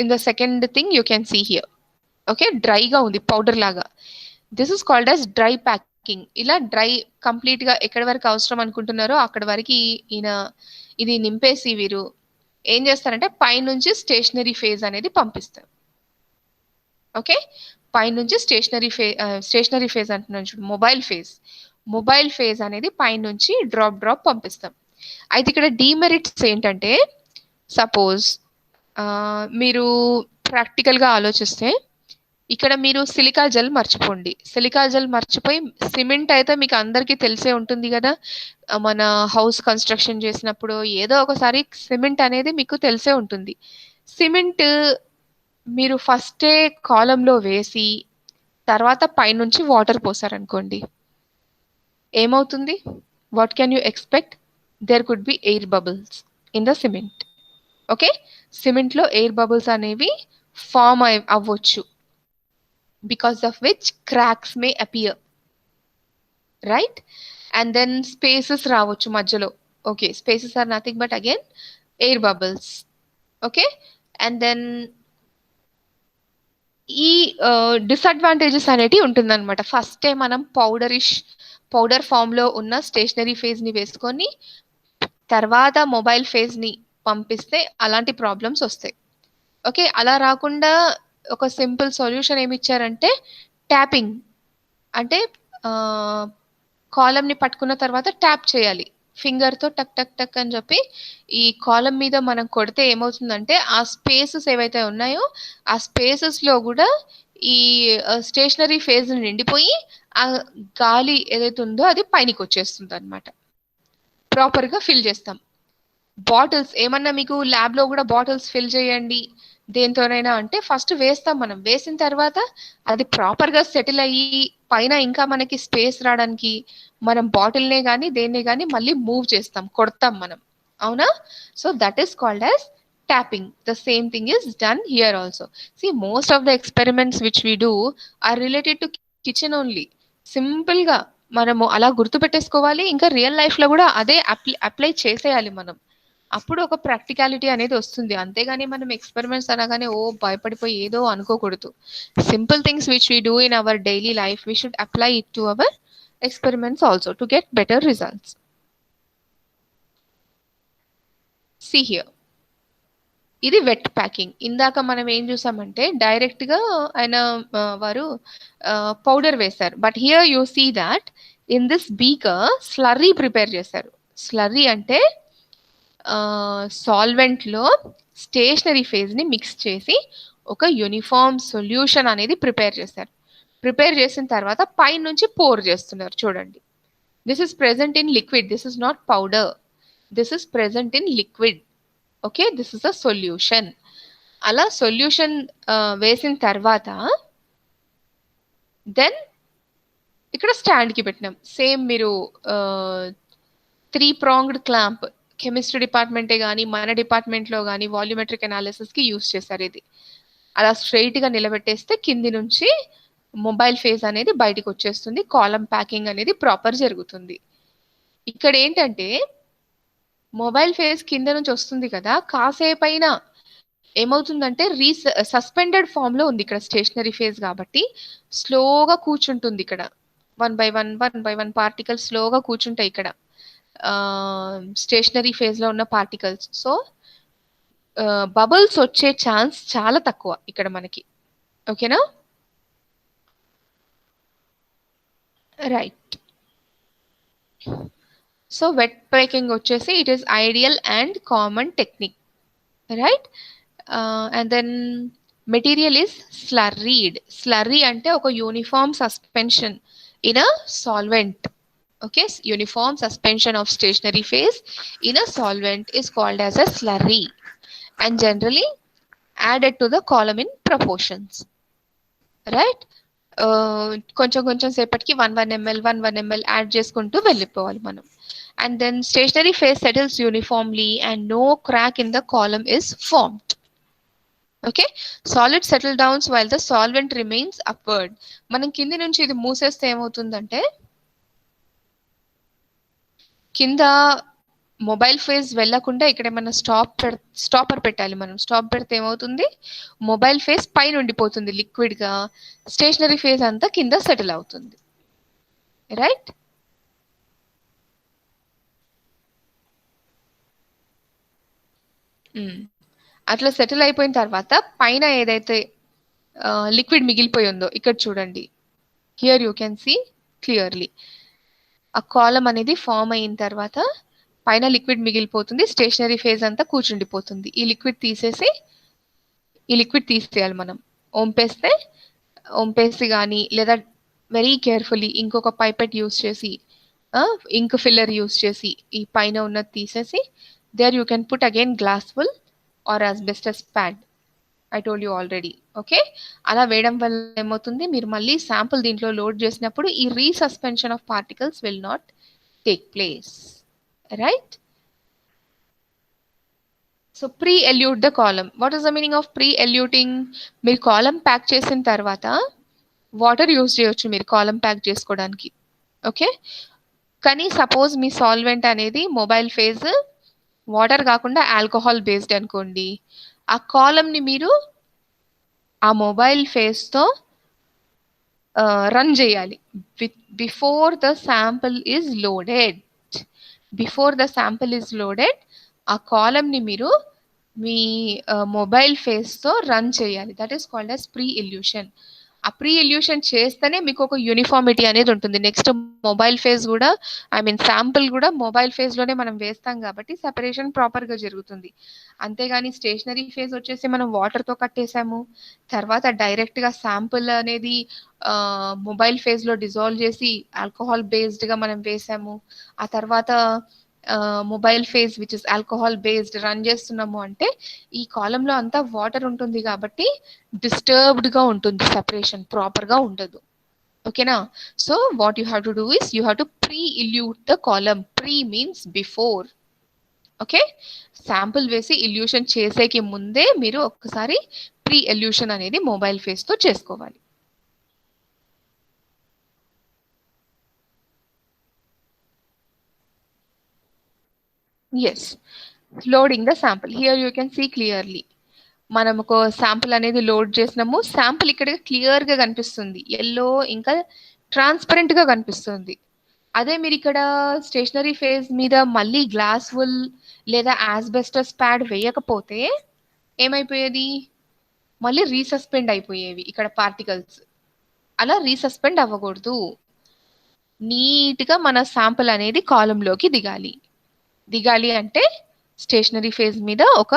In the second thing you can see here. Okay, డ్రైగా ఉంది పౌడర్ లాగా. This is called as dry packing. ఇలా డ్రై కంప్లీట్ గా ఎక్కడి వరకు అవసరం అనుకుంటున్నారో అక్కడ వరకు ఈయన ఇది నింపేసి వీరు ఏం చేస్తారంటే పైనుంచి స్టేషనరీ ఫేజ్ అనేది పంపిస్తారు. ఓకే, పైనుంచి స్టేషనరీ ఫేజ్ అంటున్నాను చూడు, మొబైల్ ఫేజ్ అనేది పైనుంచి డ్రాప్ పంపిస్తాం. అయితే ఇక్కడ డీమెరిట్స్ ఏంటంటే, సపోజ్ మీరు ప్రాక్టికల్ గా ఆలోచిస్తే ఇక్కడ మీరు సిలికా జెల్ మర్చిపోండి. సిలికా జెల్ మర్చిపోయి సిమెంట్ అయితే మీకు అందరికీ తెలిసే ఉంటుంది కదా, మన హౌస్ కన్స్ట్రక్షన్ చేసినప్పుడు ఏదో ఒకసారి సిమెంట్ అనేది మీకు తెలిసే ఉంటుంది. సిమెంట్ మీరు ఫస్టే కాలంలో వేసి తర్వాత పైనుంచి వాటర్ పోసారనుకోండి, ఏమవుతుంది? What can you expect? There could be air bubbles in the cement. Okay, సిమెంట్లో ఎయిర్ బబుల్స్ అనేవి ఫామ్ అవ్వచ్చు, because of which cracks may appear, right? And then spaces రావచ్చు మధ్యలో. Okay, spaces are nothing but again air bubbles. Okay, and then ఈ disadvantages అనేటివి ఉంటుందన్నమాట. ఫస్టే మనం పౌడర్ ఫామ్లో ఉన్న స్టేషనరీ ఫేజ్ని వేసుకొని తర్వాత మొబైల్ ఫేజ్ని పంపిస్తే అలాంటి ప్రాబ్లమ్స్ వస్తాయి. ఓకే, అలా రాకుండా ఒక సింపుల్ సొల్యూషన్ ఏమి ఇచ్చారంటే ట్యాపింగ్. అంటే కాలమ్ని పట్టుకున్న తర్వాత ట్యాప్ చేయాలి ఫింగర్తో, టక్ టక్ టక్ అని చెప్పి ఈ కాలమ్ మీద మనం కొడితే ఏమవుతుందంటే ఆ స్పేసెస్ ఏవైతే ఉన్నాయో ఆ స్పేసెస్లో కూడా ఈ స్టేషనరీ ఫేజ్ నిండిపోయి ఆ గాలి ఏదైతే ఉందో అది పైనకి వచ్చేస్తుంది అనమాట. ప్రాపర్గా ఫిల్ చేస్తాం. బాటిల్స్ ఏమన్నా మీకు ల్యాబ్లో కూడా బాటిల్స్ ఫిల్ చేయండి దేంతోనైనా అంటే ఫస్ట్ వేస్తాం మనం. వేసిన తర్వాత అది ప్రాపర్గా సెటిల్ అయ్యి పైన ఇంకా మనకి స్పేస్ రావడానికి మనం బాటిల్నే కానీ దేన్నే కానీ మళ్ళీ మూవ్ చేస్తాం, కొడతాం మనం, అవునా? So that is called as tapping. The same thing is done here also. See, most of the experiments which we do are related to kitchen only. Simple గా మనము అలా గుర్తుపెట్టేసుకోవాలి. ఇంకా రియల్ లైఫ్ లో కూడా అదే అప్లై చేసేయాలి మనం. అప్పుడు ఒక ప్రాక్టికాలిటీ అనేది వస్తుంది. అంతేగాని మనం ఎక్స్పెరిమెంట్స్ అనగానే ఓ భయపడిపోయి ఏదో అనుకోకూడదు. Simple things which we do in our daily life we should apply it to our experiments also to get better results. See here, ఇది వెట్ ప్యాకింగ్. ఇందాక మనం ఏం చూసామంటే డైరెక్ట్ గా ఆయన వారు పౌడర్ వేశారు. But here you see that in this beaker slurry prepare చేశారు. స్లర్రీ అంటే సాల్వెంట్ లో స్టేషనరీ ఫేజ్ ని మిక్స్ చేసి ఒక యూనిఫామ్ సొల్యూషన్ అనేది ప్రిపేర్ చేశారు. ప్రిపేర్ చేసిన తర్వాత పై నుంచి పోర్ చేస్తున్నారు. చూడండి, this is present in liquid, this is not powder, this is present in liquid. Okay, this is a solution. అలా సొల్యూషన్ వేసిన తర్వాత దెన్ ఇక్కడ స్టాండ్కి పెట్టినాం. సేమ్ మీరు 3-pronged క్లాంప్ కెమిస్ట్రీ డిపార్ట్మెంటే కానీ మన డిపార్ట్మెంట్లో కానీ వాల్యూమెట్రిక్ అనాలిసిస్కి యూస్ చేశారు. ఇది అలా స్ట్రైట్గా నిలబెట్టేస్తే కింది నుంచి మొబైల్ ఫేజ్ అనేది బయటకు వచ్చేస్తుంది. కాలమ్ ప్యాకింగ్ అనేది ప్రాపర్ జరుగుతుంది. ఇక్కడ ఏంటంటే మొబైల్ ఫేజ్ కింద నుంచి వస్తుంది కదా, కాసేపు అయినా ఏమవుతుందంటే సస్పెండెడ్ ఫామ్ లో ఉంది ఇక్కడ స్టేషనరీ ఫేజ్ కాబట్టి స్లోగా కూర్చుంటుంది. ఇక్కడ 1 by 1 పార్టికల్స్ స్లోగా కూర్చుంటాయి ఇక్కడ స్టేషనరీ ఫేజ్ లో ఉన్న పార్టికల్స్. సో బబుల్స్ వచ్చే ఛాన్స్ చాలా తక్కువ ఇక్కడ మనకి. ఓకేనా, రైట్. సో వెట్ ప్యాకింగ్ వచ్చేసి it is ideal and common technique, right. And then material is slurried. Slurry అంటే ఒక uniform suspension in a solvent. Okay, uniform suspension of stationary phase in a solvent is called as a slurry and generally added to the column in proportions, right? కొంచెం కొంచెం సేపటికి 1 ml add చేసుకుంటూ వెళ్ళిపోవాలి మనం. And then stationary phase settles uniformly and no crack in the column is formed. Okay, solid settle downs while the solvent remains upward. మనం కింది నుంచి ఇది మూసేస్తే ఏమవుతుందంటే కింద మొబైల్ ఫేజ్ వెళ్ళకుండా ఇక్కడ ఏమన్నా స్టాపర్ పెట్టాలి మనం. స్టాప్ పెడితే ఏమవుతుంది, మొబైల్ ఫేజ్ పైన ఉండిపోతుంది లిక్విడ్ గా, స్టేషనరీ ఫేజ్ అంతా కింద సెటిల్ అవుతుంది. రైట్, అట్లా సెటిల్ అయిపోయిన తర్వాత పైన ఏదైతే లిక్విడ్ మిగిలిపోయి ఉందో ఇక్కడ చూడండి, here you can see clearly ఆ కాలం అనేది ఫామ్ అయిన తర్వాత పైన లిక్విడ్ మిగిలిపోతుంది, స్టేషనరీ ఫేజ్ అంతా కూర్చుండిపోతుంది. ఈ లిక్విడ్ తీసేయాలి మనం. ఒంపేసి కానీ లేదా వెరీ కేర్ఫుల్లీ ఇంకొక పైపెట్ యూస్ చేసి ఇంక్ ఫిల్లర్ యూస్ చేసి ఈ పైన ఉన్నది తీసేసి there you can put again glass wool or asbestos pad. I told you already. Okay, అలా వేయడం వల్ల ఏమవుతుంది, మీరు మళ్ళీ శాంపుల్ దీంట్లో లోడ్ చేసినప్పుడు ఈ resuspension of particles will not take place. Right, so pre elute the column. What is the meaning of pre eluting? మీరు కాలమ్ ప్యాక్ చేసిన తర్వాత వాటర్ యూజ్ చేయొచ్చు మీరు కాలమ్ ప్యాక్ చేసుకోవడానికి. ఓకే, కానీ సపోజ్ మీ సాల్వెంట్ అనేది మొబైల్ ఫేజ్ వాటర్ కాకుండా ఆల్కహాల్ బేస్డ్ అనుకోండి, ఆ కాలమ్ని మీరు ఆ మొబైల్ ఫేజ్తో రన్ చేయాలి before the sample is loaded. ఆ కాలమ్ని మీరు మీ మొబైల్ ఫేజ్తో రన్ చేయాలి. That is called as pre elution. ఆ ప్రీ ఎల్యూషన్ చేస్తేనే మీకు ఒక యూనిఫార్మిటీ అనేది ఉంటుంది. నెక్స్ట్ మొబైల్ ఫేజ్ కూడా, ఐ మీన్ శాంపుల్ కూడా మొబైల్ ఫేజ్లోనే మనం వేస్తాం కాబట్టి సెపరేషన్ ప్రాపర్గా జరుగుతుంది. అంతేగాని స్టేషనరీ ఫేజ్ వచ్చేసి మనం వాటర్తో కట్టేసాము, తర్వాత డైరెక్ట్గా శాంపుల్ అనేది మొబైల్ ఫేజ్లో డిజాల్వ్ చేసి ఆల్కహాల్ బేస్డ్గా మనం వేసాము, ఆ తర్వాత mobile phase which is alcohol based run చేస్తున్నాము అంటే ఈ కాలంలో అంతా వాటర్ ఉంటుంది కాబట్టి డిస్టర్బ్డ్గా ఉంటుంది, సెపరేషన్ ప్రాపర్గా ఉండదు. ఓకేనా? So what you have to do is you have to pre elute the column. Pre means before. Okay, sample వేసి ఇల్యూషన్ చేసేకి ముందే మీరు ఒక్కసారి ప్రీ ఎల్యూషన్ అనేది మొబైల్ ఫేజ్తో చేసుకోవాలి. Yes, loading the sample. Here you can see clearly మనం ఒక శాంపుల్ అనేది లోడ్ చేసినాము. శాంపుల్ ఇక్కడ క్లియర్గా కనిపిస్తుంది, ఎల్లో ఇంకా ట్రాన్స్పరెంట్గా కనిపిస్తుంది. అదే మీరు ఇక్కడ స్టేషనరీ ఫేజ్ మీద మళ్ళీ గ్లాస్ వుల్ లేదా యాస్బెస్టస్ ప్యాడ్ వేయకపోతే ఏమైపోయేది, మళ్ళీ రీసస్పెండ్ అయిపోయేవి ఇక్కడ పార్టికల్స్. అలా రీసస్పెండ్ అవ్వకూడదు, నీట్గా మన శాంపుల్ అనేది కాలంలోకి దిగాలి అంటే స్టేషనరీ ఫేజ్ మీద ఒక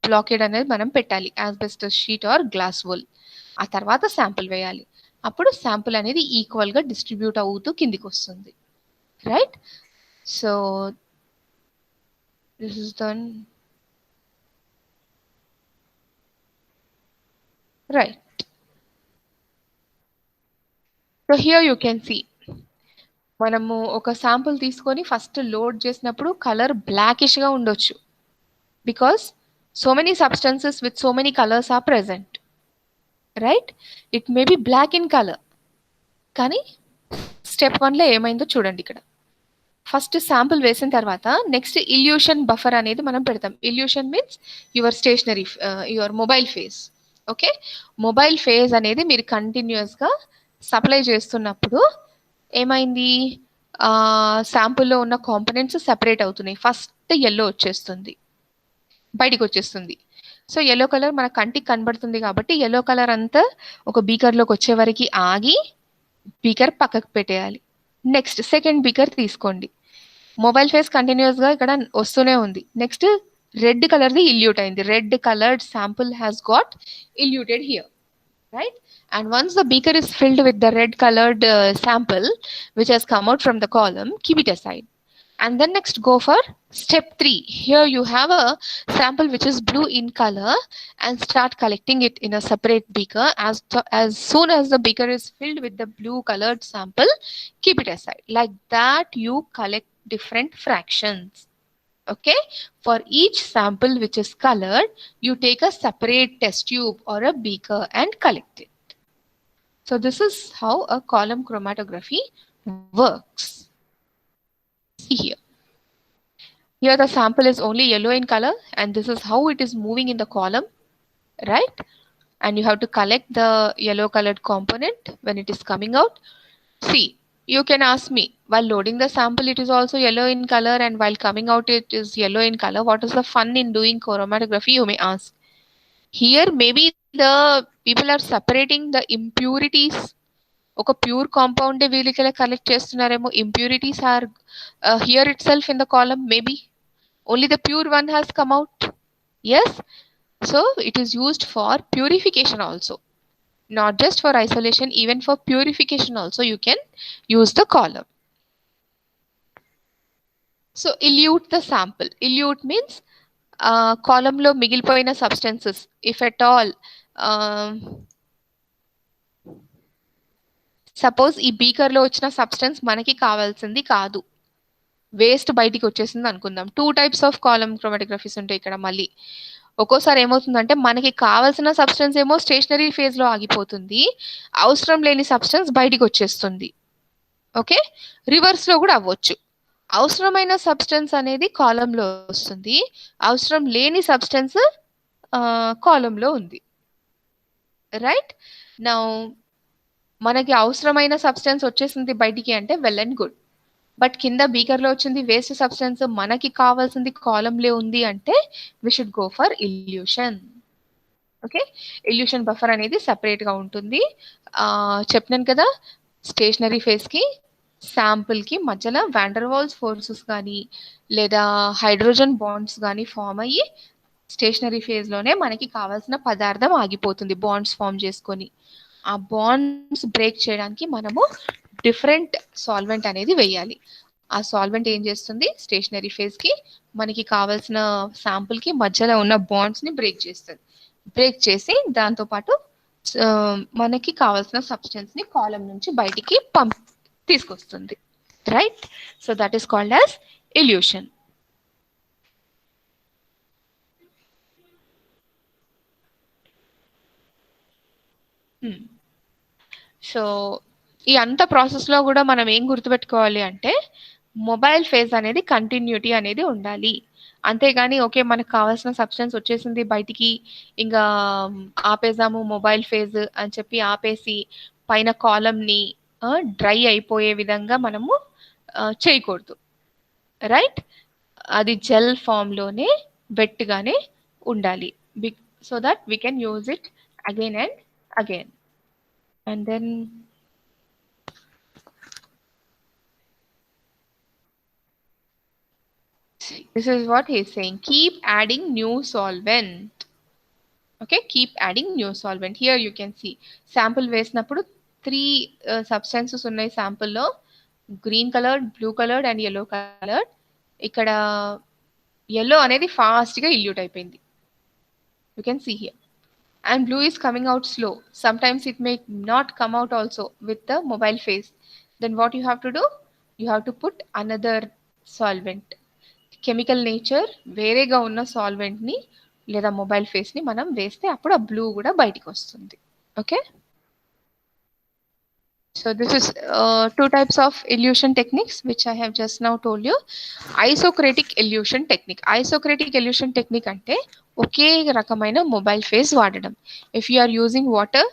బ్లాకెడ్ అనేది మనం పెట్టాలి, asbestos sheet are glass wool. ఆ తర్వాత శాంపుల్ వేయాలి, అప్పుడు శాంపుల్ అనేది ఈక్వల్గా డిస్ట్రిబ్యూట్ అవుతూ కిందికి వస్తుంది. Right, so this is done. Right, so here you can see మనము ఒక శాంపుల్ తీసుకొని ఫస్ట్ లోడ్ చేసినప్పుడు కలర్ బ్లాకిష్గా ఉండొచ్చు, because so many substances with so many colors are present. Right, it may be black in color. కానీ step 1లో ఏమైందో చూడండి. ఇక్కడ ఫస్ట్ శాంపుల్ వేసిన తర్వాత నెక్స్ట్ ఇల్యూషన్ బఫర్ అనేది మనం పెడతాం. Elution means your stationary your mobile phase. Okay, mobile phase అనేది మీరు కంటిన్యూస్గా సప్లై చేస్తున్నప్పుడు ఏమైంది, శాంపుల్లో ఉన్న కాంపోనెంట్స్ సెపరేట్ అవుతున్నాయి. ఫస్ట్ ఎల్లో వచ్చేస్తుంది, బయటికి వచ్చేస్తుంది. సో ఎల్లో కలర్ మన కంటికి కనబడుతుంది కాబట్టి ఎల్లో కలర్ అంతా ఒక బీకర్లోకి వచ్చే వరకు ఆగి బీకర్ పక్కకు పెట్టేయాలి. నెక్స్ట్ సెకండ్ బీకర్ తీసుకోండి, మొబైల్ ఫేస్ కంటిన్యూస్గా ఇక్కడ వస్తూనే ఉంది. నెక్స్ట్ రెడ్ కలర్ది ఇల్యూట్ అయింది, red coloured sample has got eluted here. Right, and once the beaker is filled with the red colored sample which has come out from the column, keep it aside And then next go for step 3. Here you have a sample which is blue in color and start collecting it in a separate beaker. As soon as the beaker is filled with the blue colored sample, keep it aside. Like that you collect different fractions. Okay, for each sample which is colored, you take a separate test tube or a beaker and collect it. So this is how a column chromatography works. See here. Here the sample is only yellow in color and this is how it is moving in the column, right? And you have to collect the yellow colored component when it is coming out. See, you can ask me, while loading the sample it is also yellow in color and while coming out it is yellow in color. What is the fun in doing chromatography, you may ask. Here maybe the people are separating the impurities. ఒక pure compound వీళ్ళకి ఇలా collect చేస్తున్నారేమో. Impurities are here itself in the column maybe. Only the pure one has come out. Yes, so it is used for purification also, not just for isolation, even for purification also you can use the column. So elute the sample. Elute means column lo migilipoyina substances, if at all. Suppose ఈ beaker లో వచ్చిన substance మనకి కావాల్సింది కాదు, waste బయటికి వచ్చేసింది అనుకుందాం. 2 types of column క్రోమాటోగ్రఫీస్ ఉంటాయి ఇక్కడ. మళ్ళీ ఒక్కోసారి ఏమవుతుందంటే మనకి కావాల్సిన సబ్స్టెన్స్ ఏమో స్టేషనరీ ఫేజ్ లో ఆగిపోతుంది, అవసరం లేని సబ్స్టెన్స్ బయటికి వచ్చేస్తుంది. ఓకే, రివర్స్ లో కూడా అవ్వచ్చు. అవసరమైన సబ్స్టెన్స్ అనేది కాలమ్ లో వస్తుంది, అవసరం లేని సబ్స్టెన్స్ కాలమ్ లో ఉంది. రైట్ నౌ మనకి అవసరమైన సబ్స్టెన్స్ వచ్చేసింది బయటికి అంటే వెల్ అండ్ గుడ్. బట్ కింద బీకర్ లో వచ్చింది వేస్ట్ సబ్స్టెన్స్, మనకి కావాల్సింది కాలంలో ఉంది అంటే we should go for elution. Okay, elution buffer అనేది సెపరేట్ గా ఉంటుంది. చెప్పినాను కదా, స్టేషనరీ ఫేజ్ కి శాంపుల్ కి మధ్యలో వాండర్వాల్స్ ఫోర్సెస్ కానీ లేదా హైడ్రోజన్ బాండ్స్ కానీ ఫామ్ అయ్యి స్టేషనరీ ఫేజ్ లోనే మనకి కావాల్సిన పదార్థం ఆగిపోతుంది బాండ్స్ ఫామ్ చేసుకొని. ఆ బాండ్స్ బ్రేక్ చేయడానికి మనము డిఫరెంట్ సాల్వెంట్ అనేది వేయాలి. ఆ సాల్వెంట్ ఏం చేస్తుంది, స్టేషనరీ ఫేజ్ కి మనకి కావాల్సిన శాంపుల్ కి మధ్యలో ఉన్న బాండ్స్ ని బ్రేక్ చేస్తుంది. బ్రేక్ చేసి దాంతో పాటు మనకి కావాల్సిన సబ్స్టెన్స్ ని కాలం నుంచి బయటికి తీసుకొస్తుంది. Right, so that is called as illusion. So ఈ అంత ప్రాసెస్లో కూడా మనం ఏం గుర్తుపెట్టుకోవాలి అంటే మొబైల్ ఫేజ్ అనేది కంటిన్యూటీ అనేది ఉండాలి. అంతేగాని ఓకే మనకు కావాల్సిన సబ్స్టెన్స్ వచ్చేసింది బయటికి ఇంకా ఆపేసాము మొబైల్ ఫేజ్ అని చెప్పి ఆపేసి పైన కాలంని డ్రై అయిపోయే విధంగా మనము చేయకూడదు. రైట్, అది జెల్ ఫామ్లోనే వెట్గానే ఉండాలి, so that we can use it again and again. And then this is what he is saying, keep adding new solvent. Okay, keep adding new solvent. Here you can see sample వేసినప్పుడు 3 substances ఉన్నాయి sample లో, green coloured, blue coloured and yellow coloured. ఇక్కడ yellow అనేది fast గా ఇల్యూట్ అయిపోయింది, you can see here. And blue is coming out slow. Sometimes it may not come out also with the mobile phase. Then what you have to do? You have to put another solvent. Chemical nature వేరేగా ఉన్న solvent ని లేదా mobile face ని మనం వేస్తే అప్పుడు ఆ blue కూడా బయటికి వస్తుంది. Okay, so this is 2 types of elution techniques which I have just now told you. Isocratic elution technique. Isocratic elution technique అంటే ఒకే రకమైన మొబైల్ ఫేజ్ వాడడం. If you are using water,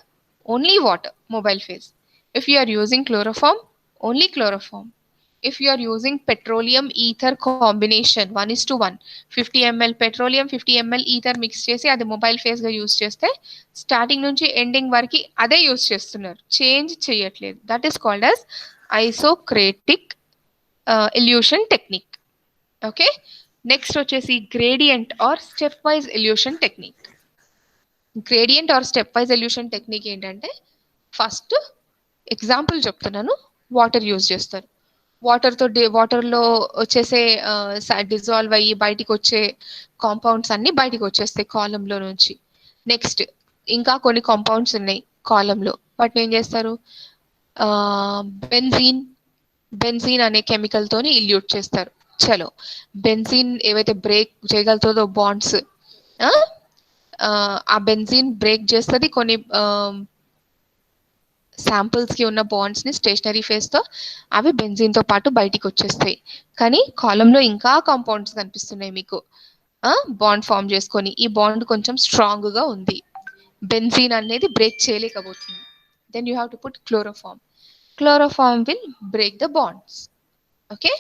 only water mobile phase. If you are using chloroform, only chloroform. If you are using petroleum ether combination 1:1, 50 ml petroleum 50 ml ether mix చేసి అది mobile phase గా use చేస్తే starting నుంచి ending వరకు అదే use చేస్తున్నారు, change చేయట్లేదు. That is called as isocratic elution technique. Okay, next వచ్చేసి gradient or step wise elution technique. Gradient or step wise elution technique ఏంటంటే, ఫస్ట్ ఎగ్జాంపుల్ చెప్తున్నాను, వాటర్ యూజ్ చేస్తారు. వాటర్లో వచ్చేసే డిజాల్వ్ అయ్యి బయటికి వచ్చే కాంపౌండ్స్ అన్ని బయటికి వచ్చేస్తాయి కాలంలో నుంచి. నెక్స్ట్ ఇంకా కొన్ని కాంపౌండ్స్ ఉన్నాయి కాలంలో, వాటిని ఏం చేస్తారు, బెంజీన్ బెంజీన్ అనే కెమికల్ తోని ఇల్యూట్ చేస్తారు. చలో, బెంజీన్ ఏవైతే బ్రేక్ చేయగలుగుతుందో బాండ్స్, ఆ బెంజీన్ బ్రేక్ చేస్తుంది కొన్ని శాంపుల్స్ కి ఉన్న బాండ్స్ ని స్టేషనరీ ఫేజ్ తో, అవి బెంజీన్ తో పాటు బయటికి వచ్చేస్తాయి. కానీ కాలంలో ఇంకా కాంపౌండ్స్ కనిపిస్తున్నాయి మీకు, బాండ్ ఫామ్ చేసుకొని. ఈ బాండ్ కొంచెం స్ట్రాంగ్ గా ఉంది, బెంజీన్ అనేది బ్రేక్ చేయలేకపోతుంది. Then you have to put chloroform. Chloroform will break the bonds. Okay,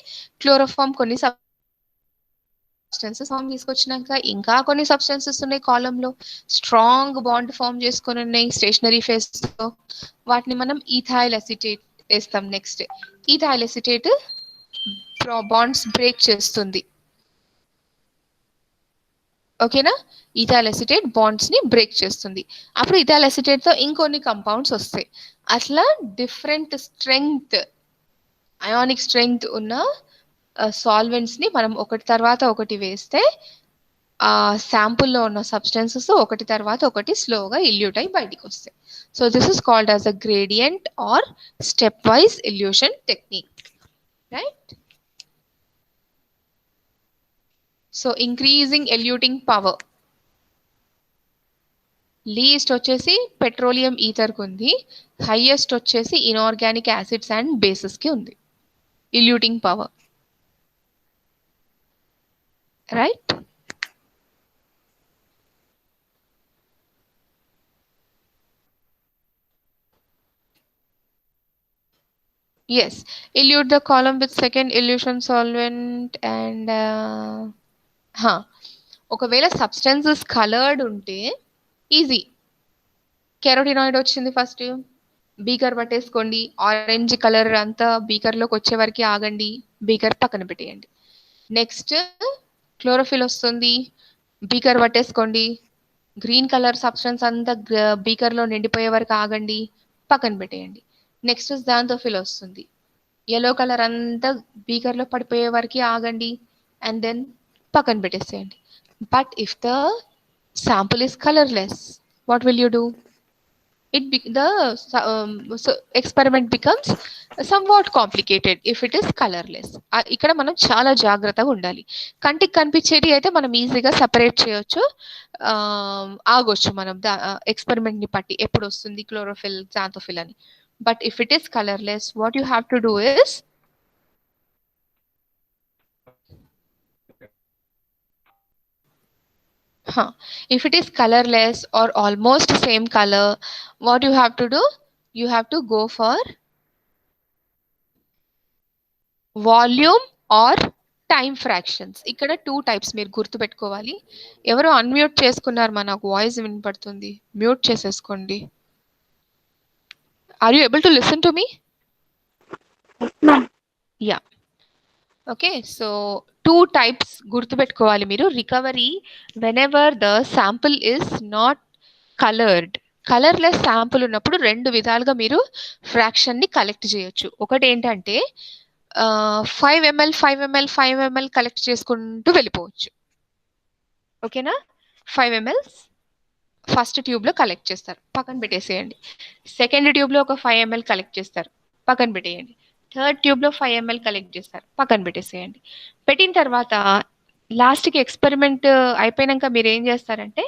chloroform కొన్ని సబ్స్టెన్సెస్ ఫామ్ తీసుకొచ్చినాక ఇంకా కొన్ని సబ్స్టెన్సెస్ ఉన్నాయి కాలంలో, స్ట్రాంగ్ బాండ్ ఫామ్ చేసుకొని ఉన్నాయి స్టేషనరీ ఫేజ్ తో. వాటిని మనం ఈథైల్ అసిటేట్ వేస్తాం. Next ethyl acetate bonds break చేస్తుంది. ఓకేనా, ఈథైల్ అసిటేట్ బాండ్స్ ని బ్రేక్ చేస్తుంది. అప్పుడు ఈథైల్ అసిటేట్ తో ఇంకొన్ని కంపౌండ్స్ వస్తాయి. అట్లా డిఫరెంట్ స్ట్రెంగ్త్, అయానిక్ స్ట్రెంగ్త్ ఉన్న సాల్వెంట్స్ ని మనం ఒకటి తర్వాత ఒకటి వేస్తే ఆ శాంపుల్లో ఉన్న సబ్స్టెన్సెస్ ఒకటి తర్వాత ఒకటి స్లోగా ఇల్యూట్ అయి బయటికి వస్తాయి. So this is called as a gradient or step wise elution technique, right? So increasing eluting power, least వచ్చేసి పెట్రోలియం ఈథర్ కి ఉంది, హైయెస్ట్ వచ్చేసి ఇన్ఆర్గానిక్ యాసిడ్స్ అండ్ బేసెస్ కి ఉంది eluting power, right? Yes, elute the column with second elution solvent and ఒకవేళ substances coloured ఉంటే easy. Carotenoid వచ్చింది first, beaker పట్టేసుకోండి, orange colour అంతా బీకర్లోకి వచ్చే వరకు ఆగండి, బీకర్ పక్కన పెట్టేయండి. నెక్స్ట్ క్లోరోఫిల్ వస్తుంది, బీకర్ పట్టేసుకోండి, గ్రీన్ కలర్ సబ్స్టెన్స్ అంతా బీకర్లో నిండిపోయే వరకు ఆగండి, పక్కన పెట్టేయండి. నెక్స్ట్ జాంతోఫిల్ వస్తుంది, yellow కలర్ అంతా బీకర్లో పడిపోయే వరకు ఆగండి అండ్ దెన్ పక్కన పెట్టేసేయండి. But if the sample is colorless, what will you do? So experiment becomes somewhat complicated if it is colorless. ఇక్కడ మనం చాలా జాగ్రత్తగా ఉండాలి. కంటికి కనిపించేది అయితే మనం ఈజీగా సెపరేట్ చేయొచ్చు, ఆగొచ్చు మనం ఎక్స్పెరిమెంట్ ని బట్టి ఎప్పుడు వస్తుంది క్లోరోఫిల్ జాంతోఫిల్ అని. But if it is colorless, what you have to do is if it is colorless or almost same color, what you have to do? You have to go for volume or time fractions. ఇక్కడ 2 types మీరు గుర్తుపెట్టుకోవాలి. ఎవరో unmute చేసుకున్నారు, నాకు voice వినపడుతుంది, mute చేసేసుకోండి. Are you able to listen to me? Yeah. Okay, so 2 types గుర్తుపెట్టుకోవాలి మీరు. Recovery whenever the sample is not coloured, colourless sample ఉన్నప్పుడు 2 విధాలుగా మీరు ఫ్రాక్షన్ ని కలెక్ట్ చేయొచ్చు. ఒకటి ఏంటంటే 5 ml 5 ml 5 ml కలెక్ట్ చేసుకుంటూ వెళ్ళిపోవచ్చు. ఓకేనా, 5 ml ఫస్ట్ ట్యూబ్ లో కలెక్ట్ చేస్తారు, పక్కన పెట్టేసేయండి. సెకండ్ ట్యూబ్ లో ఒక 5 ml కలెక్ట్ చేస్తారు, పక్కన పెట్టేయండి. థర్డ్ ట్యూబ్ లో 5 ml కలెక్ట్ చేస్తారు, పక్కన పెట్టేసేయండి. పెట్టిన తర్వాత లాస్ట్కి ఎక్స్పెరిమెంట్ అయిపోయినాక మీరు ఏం చేస్తారంటే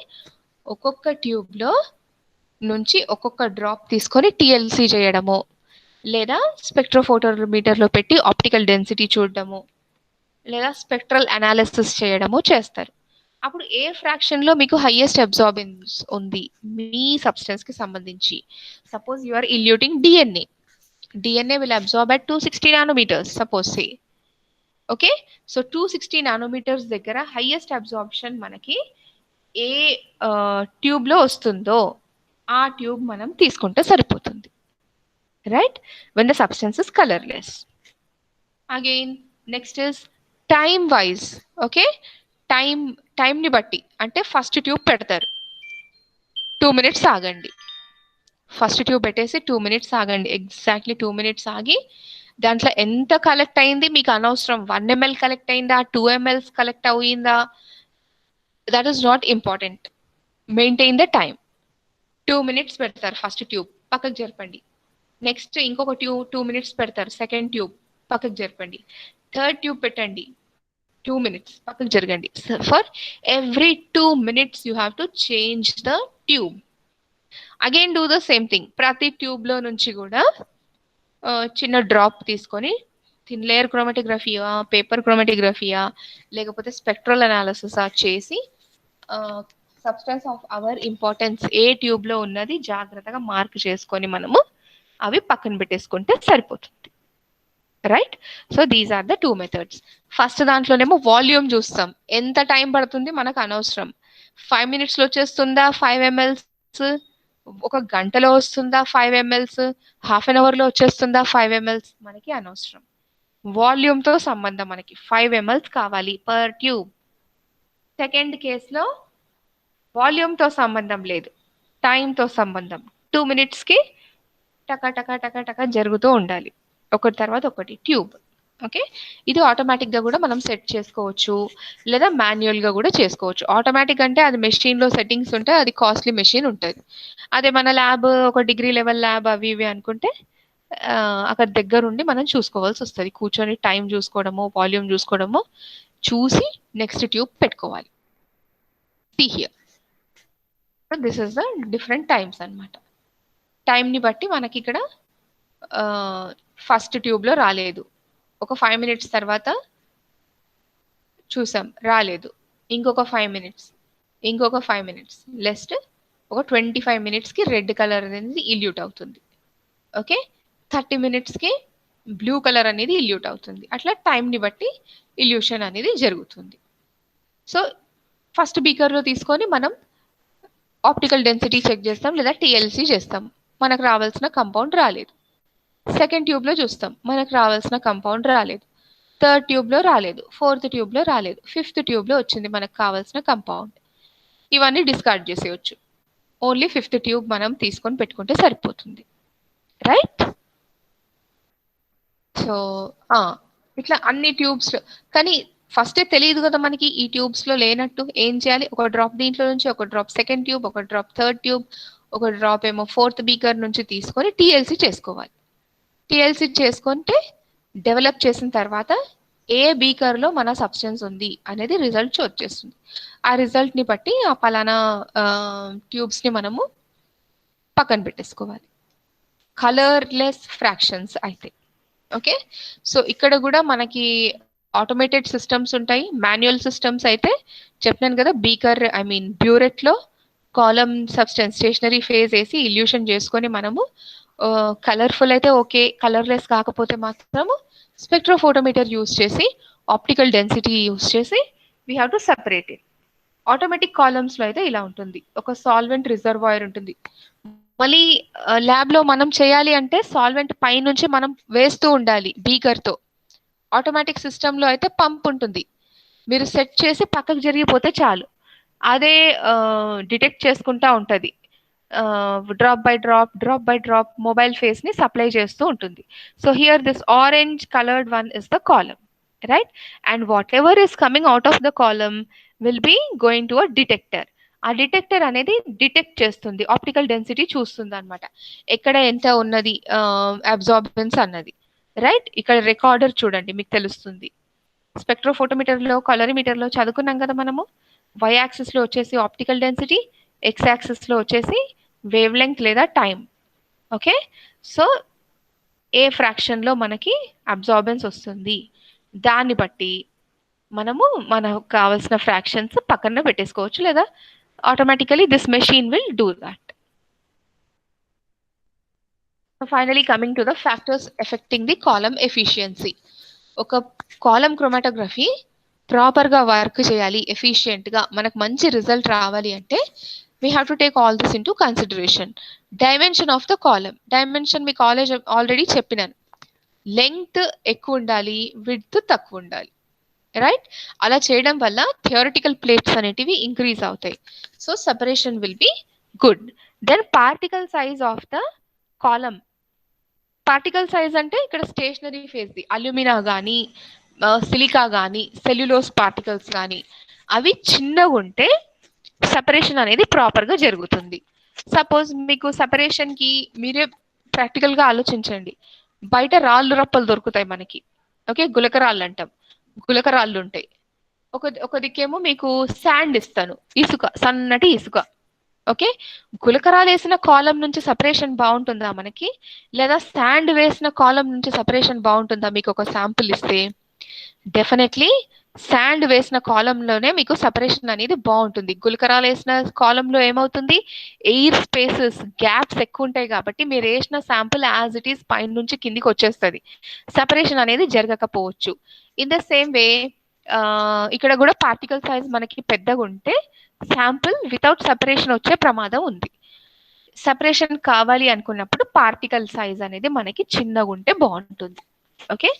ఒక్కొక్క ట్యూబ్ లో నుంచి ఒక్కొక్క డ్రాప్ తీసుకొని టిఎల్సి చేయడము, లేదా స్పెక్ట్రోఫోటోమీటర్లో పెట్టి ఆప్టికల్ డెన్సిటీ చూడడము, లేదా స్పెక్ట్రల్ అనాలిసిస్ చేయడము చేస్తారు. అప్పుడు ఏ ఫ్రాక్షన్ లో మీకు హైయెస్ట్ అబ్జార్బెన్స్ ఉంది మీ సబ్స్టెన్స్ కి సంబంధించి. Suppose you are eluting DNA will absorb at 260 nanometers, suppose say. Okay, so 260 nanometers దగ్గర హైయెస్ట్ అబ్జార్ప్షన్ మనకి ఏ ట్యూబ్ లో వస్తుందో ఆ ట్యూబ్ మనం తీసుకుంటే సరిపోతుంది, right? when the substance is colorless. Again, next is time wise. Okay, time ని బట్టి, అంటే ఫస్ట్ ట్యూబ్ పెడతారు, 2 minutes ఆగండి, ఫస్ట్ ట్యూబ్ పెట్టేసి 2 minutes ఆగండి, ఎగ్జాక్ట్లీ 2 minutes ఆగి దాంట్లో ఎంత కలెక్ట్ అయింది మీకు అనవసరం. 1 ml కలెక్ట్ అయిందా, 2 ml కలెక్ట్ అయిందా, that is not important. Maintain the time. 2 minutes పెడతారు ఫస్ట్ ట్యూబ్, పక్కకు జరపండి. నెక్స్ట్ ఇంకొక 2 minutes పెడతారు, సెకండ్ ట్యూబ్ పక్కకు జరపండి. థర్డ్ ట్యూబ్ పెట్టండి, 2 minutes పక్కకు జరగండి. For every 2 minutes you have to change the tube. Again do the same thing. ప్రతి tube లో నుంచి కూడా చిన్న డ్రాప్ తీసుకొని థిన్ లేయర్ క్రోమాటోగ్రఫీయా, పేపర్ క్రోమాటోగ్రఫీయా, లేకపోతే స్పెక్ట్రల్ అనాలిసిస్ చేసి substance of our importance A tube లో ఉన్నది జాగ్రత్తగా మార్క్ చేసుకొని మనము అవి పక్కన పెట్టేసుకుంటే సరిపోతుంది. Right? So these are the 2 methods. First దాంట్లోనేమో వాల్యూమ్ చూస్తాం, ఎంత టైం పడుతుంది మనకు అనవసరం. 5 minutes లో వచ్చేస్తుందా 5 mls, ఒక గంటలో వస్తుందా 5 mls, హాఫ్ అన్ అవర్ లో వచ్చేస్తుందా 5 mls, మనకి అనవసరం. వాల్యూమ్ తో సంబంధం, మనకి 5 mls కావాలి పర్ ట్యూబ్. సెకండ్ కేసులో వాల్యూమ్ తో సంబంధం లేదు, టైంతో సంబంధం. 2 minutes కి టక టక టక టక జరుగుతూ ఉండాలి, ఒకటి తర్వాత ఒకటి ట్యూబ్. ఓకే, ఇది ఆటోమేటిక్ గా కూడా మనం సెట్ చేసుకోవచ్చు, లేదా మాన్యువల్ గా కూడా చేసుకోవచ్చు. ఆటోమేటిక్ అంటే అది మెషిన్ లో సెట్టింగ్స్ ఉంటాయి, అది కాస్ట్లీ మెషిన్ ఉంటుంది. అదే మన ల్యాబ్, ఒక డిగ్రీ లెవెల్ ల్యాబ్ అవి ఇవి అనుకుంటే అక్కడ దగ్గరుండి మనం చూసుకోవాల్సి వస్తుంది. కూర్చొని టైం చూసుకోవడము, వాల్యూమ్ చూసుకోవడము, చూసి నెక్స్ట్ ట్యూబ్ పెట్టుకోవాలి. Here this is the different times అన్నమాట. టైంని బట్టి మనకి ఇక్కడ ఫస్ట్ ట్యూబ్లో రాలేదు, ఒక 5 minutes తర్వాత చూసాం రాలేదు, ఇంకొక 5 minutes, ఇంకొక 5 minutes, లెస్ట్ ఒక 25 minutesకి రెడ్ కలర్ అనేది ఇల్యూట్ అవుతుంది. ఓకే, 30 minutesకి బ్లూ కలర్ అనేది ఇల్యూట్ అవుతుంది. అట్లా టైంని బట్టి ఇల్యూషన్ అనేది జరుగుతుంది. సో ఫస్ట్ బీకర్లో తీసుకొని మనం ఆప్టికల్ డెన్సిటీ చెక్ చేస్తాం, లేదా టిఎల్సి చేస్తాం, మనకు రావాల్సిన కంపౌండ్ రాలేదు. సెకండ్ ట్యూబ్లో చూస్తాం, మనకు రావాల్సిన కంపౌండ్ రాలేదు. థర్డ్ ట్యూబ్లో రాలేదు, ఫోర్త్ ట్యూబ్లో రాలేదు, ఫిఫ్త్ ట్యూబ్లో వచ్చింది మనకు కావాల్సిన కంపౌండ్. ఇవన్నీ డిస్కార్డ్ చేసేయచ్చు, ఓన్లీ ఫిఫ్త్ ట్యూబ్ మనం తీసుకొని పెట్టుకుంటే సరిపోతుంది. రైట్? సో ఇట్లా అన్ని ట్యూబ్స్, కానీ ఫస్టే తెలియదు కదా మనకి ఈ ట్యూబ్స్ లో లేనట్టు. ఏం చేయాలి? ఒక డ్రాప్ దీంట్లో నుంచి, ఒక డ్రాప్ సెకండ్ ట్యూబ్, ఒక డ్రాప్ థర్డ్ ట్యూబ్, ఒక డ్రాప్ ఏమో ఫోర్త్ బీకర్ నుంచి తీసుకొని టిఎల్సి చేసుకోవాలి. టిఎల్సి చేసుకుంటే డెవలప్ చేసిన తర్వాత ఏ బీకర్లో మన సబ్స్టెన్స్ ఉంది అనేది రిజల్ట్ వచ్చేస్తుంది. ఆ రిజల్ట్ని బట్టి ఆ పలానా ట్యూబ్స్ని మనము పక్కన పెట్టేసుకోవాలి, కలర్లెస్ ఫ్రాక్షన్స్ అయితే. ఓకే, సో ఇక్కడ కూడా మనకి ఆటోమేటెడ్ సిస్టమ్స్ ఉంటాయి, మాన్యువల్ సిస్టమ్స్ అయితే చెప్పినాను కదా. బీకర్ బ్యూరెట్లో కాలమ్ సబ్స్టెన్స్ స్టేషనరీ ఫేజ్ వేసి ఇల్యూషన్ చేసుకొని మనము కలర్ఫుల్ అయితే ఓకే, కలర్లెస్ కాకపోతే మాత్రము స్పెక్ట్రోఫోటోమీటర్ యూస్ చేసి ఆప్టికల్ డెన్సిటీ యూస్ చేసి we have to separate it. Automatic కాలమ్స్లో అయితే ఇలా ఉంటుంది, ఒక సాల్వెంట్ రిజర్వాయర్ ఉంటుంది. మళ్ళీ ల్యాబ్లో మనం చేయాలి అంటే సాల్వెంట్ పైనుంచి మనం వేస్తూ ఉండాలి బీకర్తో. ఆటోమేటిక్ సిస్టంలో అయితే పంప్ ఉంటుంది, మీరు సెట్ చేసి పక్కకు జరిగిపోతే చాలు, అదే డిటెక్ట్ చేసుకుంటా ఉంటుంది. Drop by drop, drop by drop mobile ఫేస్ని సప్లై చేస్తూ ఉంటుంది. So here this orange coloured one is the column, right? And whatever is coming out of the column will be going to a detector. ఆ detector అనేది detect చేస్తుంది, optical density చూస్తుంది అనమాట, ఎక్కడ ఎంత ఉన్నది అబ్జార్బెన్స్ అన్నది. రైట్? ఇక్కడ రికార్డర్ చూడండి, మీకు తెలుస్తుంది. స్పెక్ట్రోఫోటోమీటర్లో, కలరిమీటర్లో చదువుకున్నాం కదా మనము. వై యాక్సిస్లో వచ్చేసి ఆప్టికల్ డెన్సిటీ, ఎక్స్ యాక్సిస్లో వచ్చేసి వేవ్ లెంగ్త్ లేదా టైం. ఓకే, సో ఏ ఫ్రాక్షన్లో మనకి అబ్జార్బెన్స్ వస్తుంది దాన్ని బట్టి మనము మనకు కావాల్సిన ఫ్రాక్షన్స్ పక్కన పెట్టేసుకోవచ్చు, లేదా automatically this machine will do that. Finally coming to the factors affecting the column efficiency. ఒక కాలమ్ క్రోమాటోగ్రఫీ ప్రాపర్గా వర్క్ చేయాలి, ఎఫిషియెంట్గా మనకు మంచి రిజల్ట్ రావాలి అంటే we have to take all this into consideration. Dimension of the column, dimension మీ college already చెప్పినాను, లెంగ్త్ ఎక్కువ ఉండాలి, విడ్త్ తక్కువ ఉండాలి. రైట్? అలా చేయడం వల్ల థియరిటికల్ ప్లేట్స్ అనేటివి ఇంక్రీజ్ అవుతాయి, so separation will be good. Then particle size of the column, particle size అంటే ఇక్కడ స్టేషనరీ ఫేజ్ ది అల్యూమినా కానీ సిలికా కానీ సెల్యులోస్ పార్టికల్స్ కానీ అవి చిన్నగా ఉంటే సెపరేషన్ అనేది ప్రాపర్గా జరుగుతుంది. సపోజ్ మీకు సెపరేషన్కి మీరే ప్రాక్టికల్గా ఆలోచించండి. బయట రాళ్ళు రప్పలు దొరుకుతాయి మనకి, ఓకే, గులకరాళ్ళు అంటాం, గులకరాళ్ళు ఉంటాయి. ఒక దిక్కేమో మీకు శాండ్ ఇస్తాను, ఇసుక, సన్నటి ఇసుక, ఓకే. గులకరాలు వేసిన కాలం నుంచి సపరేషన్ బాగుంటుందా మనకి, లేదా శాండ్ వేసిన కాలం నుంచి సపరేషన్ బాగుంటుందా? మీకు ఒక శాంపుల్ ఇస్తే డెఫినెట్లీ శాండ్ వేసిన కాలంలోనే మీకు సపరేషన్ అనేది బాగుంటుంది. గులకరాలు వేసిన కాలంలో ఏమవుతుంది, ఎయిర్ స్పేసెస్ గ్యాప్స్ ఎక్కువ ఉంటాయి కాబట్టి మీరు వేసిన శాంపుల్ యాజ్ ఇట్ ఈస్ పైన నుంచి కిందికి వచ్చేస్తుంది, సపరేషన్ అనేది జరగకపోవచ్చు. ఇన్ ద సేమ్ వే ఇక్కడ కూడా పార్టికల్ సైజ్ మనకి పెద్దగా ఉంటే శాంపుల్ వితౌట్ సపరేషన్ వచ్చే ప్రమాదం ఉంది. సపరేషన్ కావాలి అనుకున్నప్పుడు పార్టికల్ సైజ్ అనేది మనకి చిన్నగా ఉంటే బాగుంటుంది. Okay.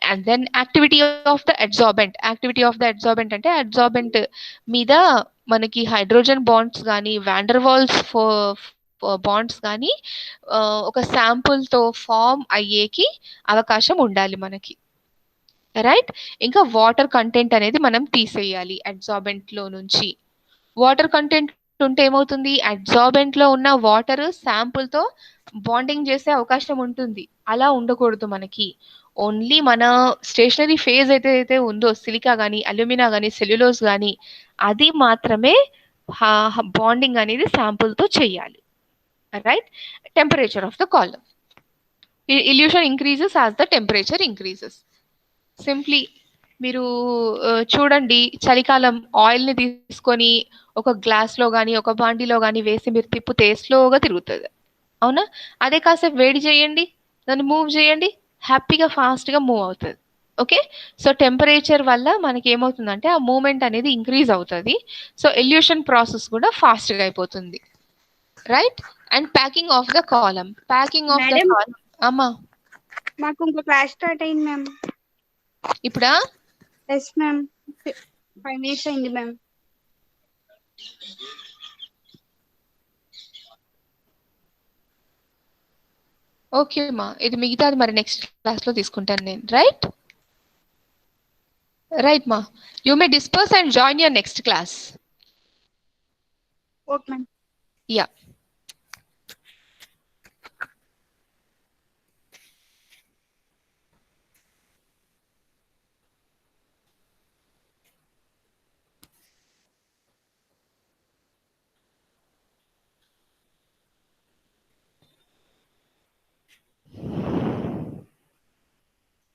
And then activity of the adsorbent. Activity of the adsorbent అంటే అడ్జార్బెంట్ మీద మనకి హైడ్రోజన్ బాండ్స్ కానీ వాండర్ వాల్స్ బాండ్స్ కానీ ఒక శాంపుల్తో ఫామ్ అయ్యేకి అవకాశం ఉండాలి మనకి, రైట్. ఇంకా వాటర్ కంటెంట్ అనేది మనం తీసేయాలి అడ్జార్బెంట్ లో నుంచి. వాటర్ కంటెంట్ ఉంటే ఏమవుతుంది, అడ్జార్బెంట్ లో ఉన్న వాటర్ శాంపుల్ తో బాండింగ్ చేసే అవకాశం ఉంటుంది. అలా ఉండకూడదు మనకి. ఓన్లీ మన స్టేషనరీ ఫేజ్ అయితే ఉందో సిలికా కానీ అల్యూమినా కానీ సెల్యులోస్ కానీ అది మాత్రమే బాండింగ్ అనేది శాంపుల్ తో చేయాలి, right. Temperature of the column. Illusion increases as the temperature increases. Simply మీరు చూడండి, చలికాలం ఆయిల్ని తీసుకొని ఒక గ్లాస్లో కానీ ఒక బాండీలో కానీ వేసి మీరు తిప్పితే స్లోగా తిరుగుతుంది, అవునా? అదే కాసేపు వేడి చేయండి, దాన్ని మూవ్ చేయండి, హ్యాపీగా ఫాస్ట్గా మూవ్ అవుతుంది. ఓకే. సో టెంపరేచర్ వల్ల మనకి ఏమవుతుందంటే ఆ మూమెంట్ అనేది ఇంక్రీజ్ అవుతుంది. సో ఎల్యూషన్ ప్రాసెస్ కూడా ఫాస్ట్గా అయిపోతుంది, right. And packing of the column. Packing of the column. అమ్మా మాకు ఇంకో క్లాస్ స్టార్ట్ అయింది మ్యామ్. ఇప్పుడా? ఎస్ మ్యామ్, 5 minutes అయింది మ్యామ్. ఓకే మా, ఇది మిగతాది మరి నెక్స్ట్ క్లాస్లో తీసుకుంటాను నేను, రైట్. రైట్ మా, you may disperse and join your next class. Okay ma'am. Yeah.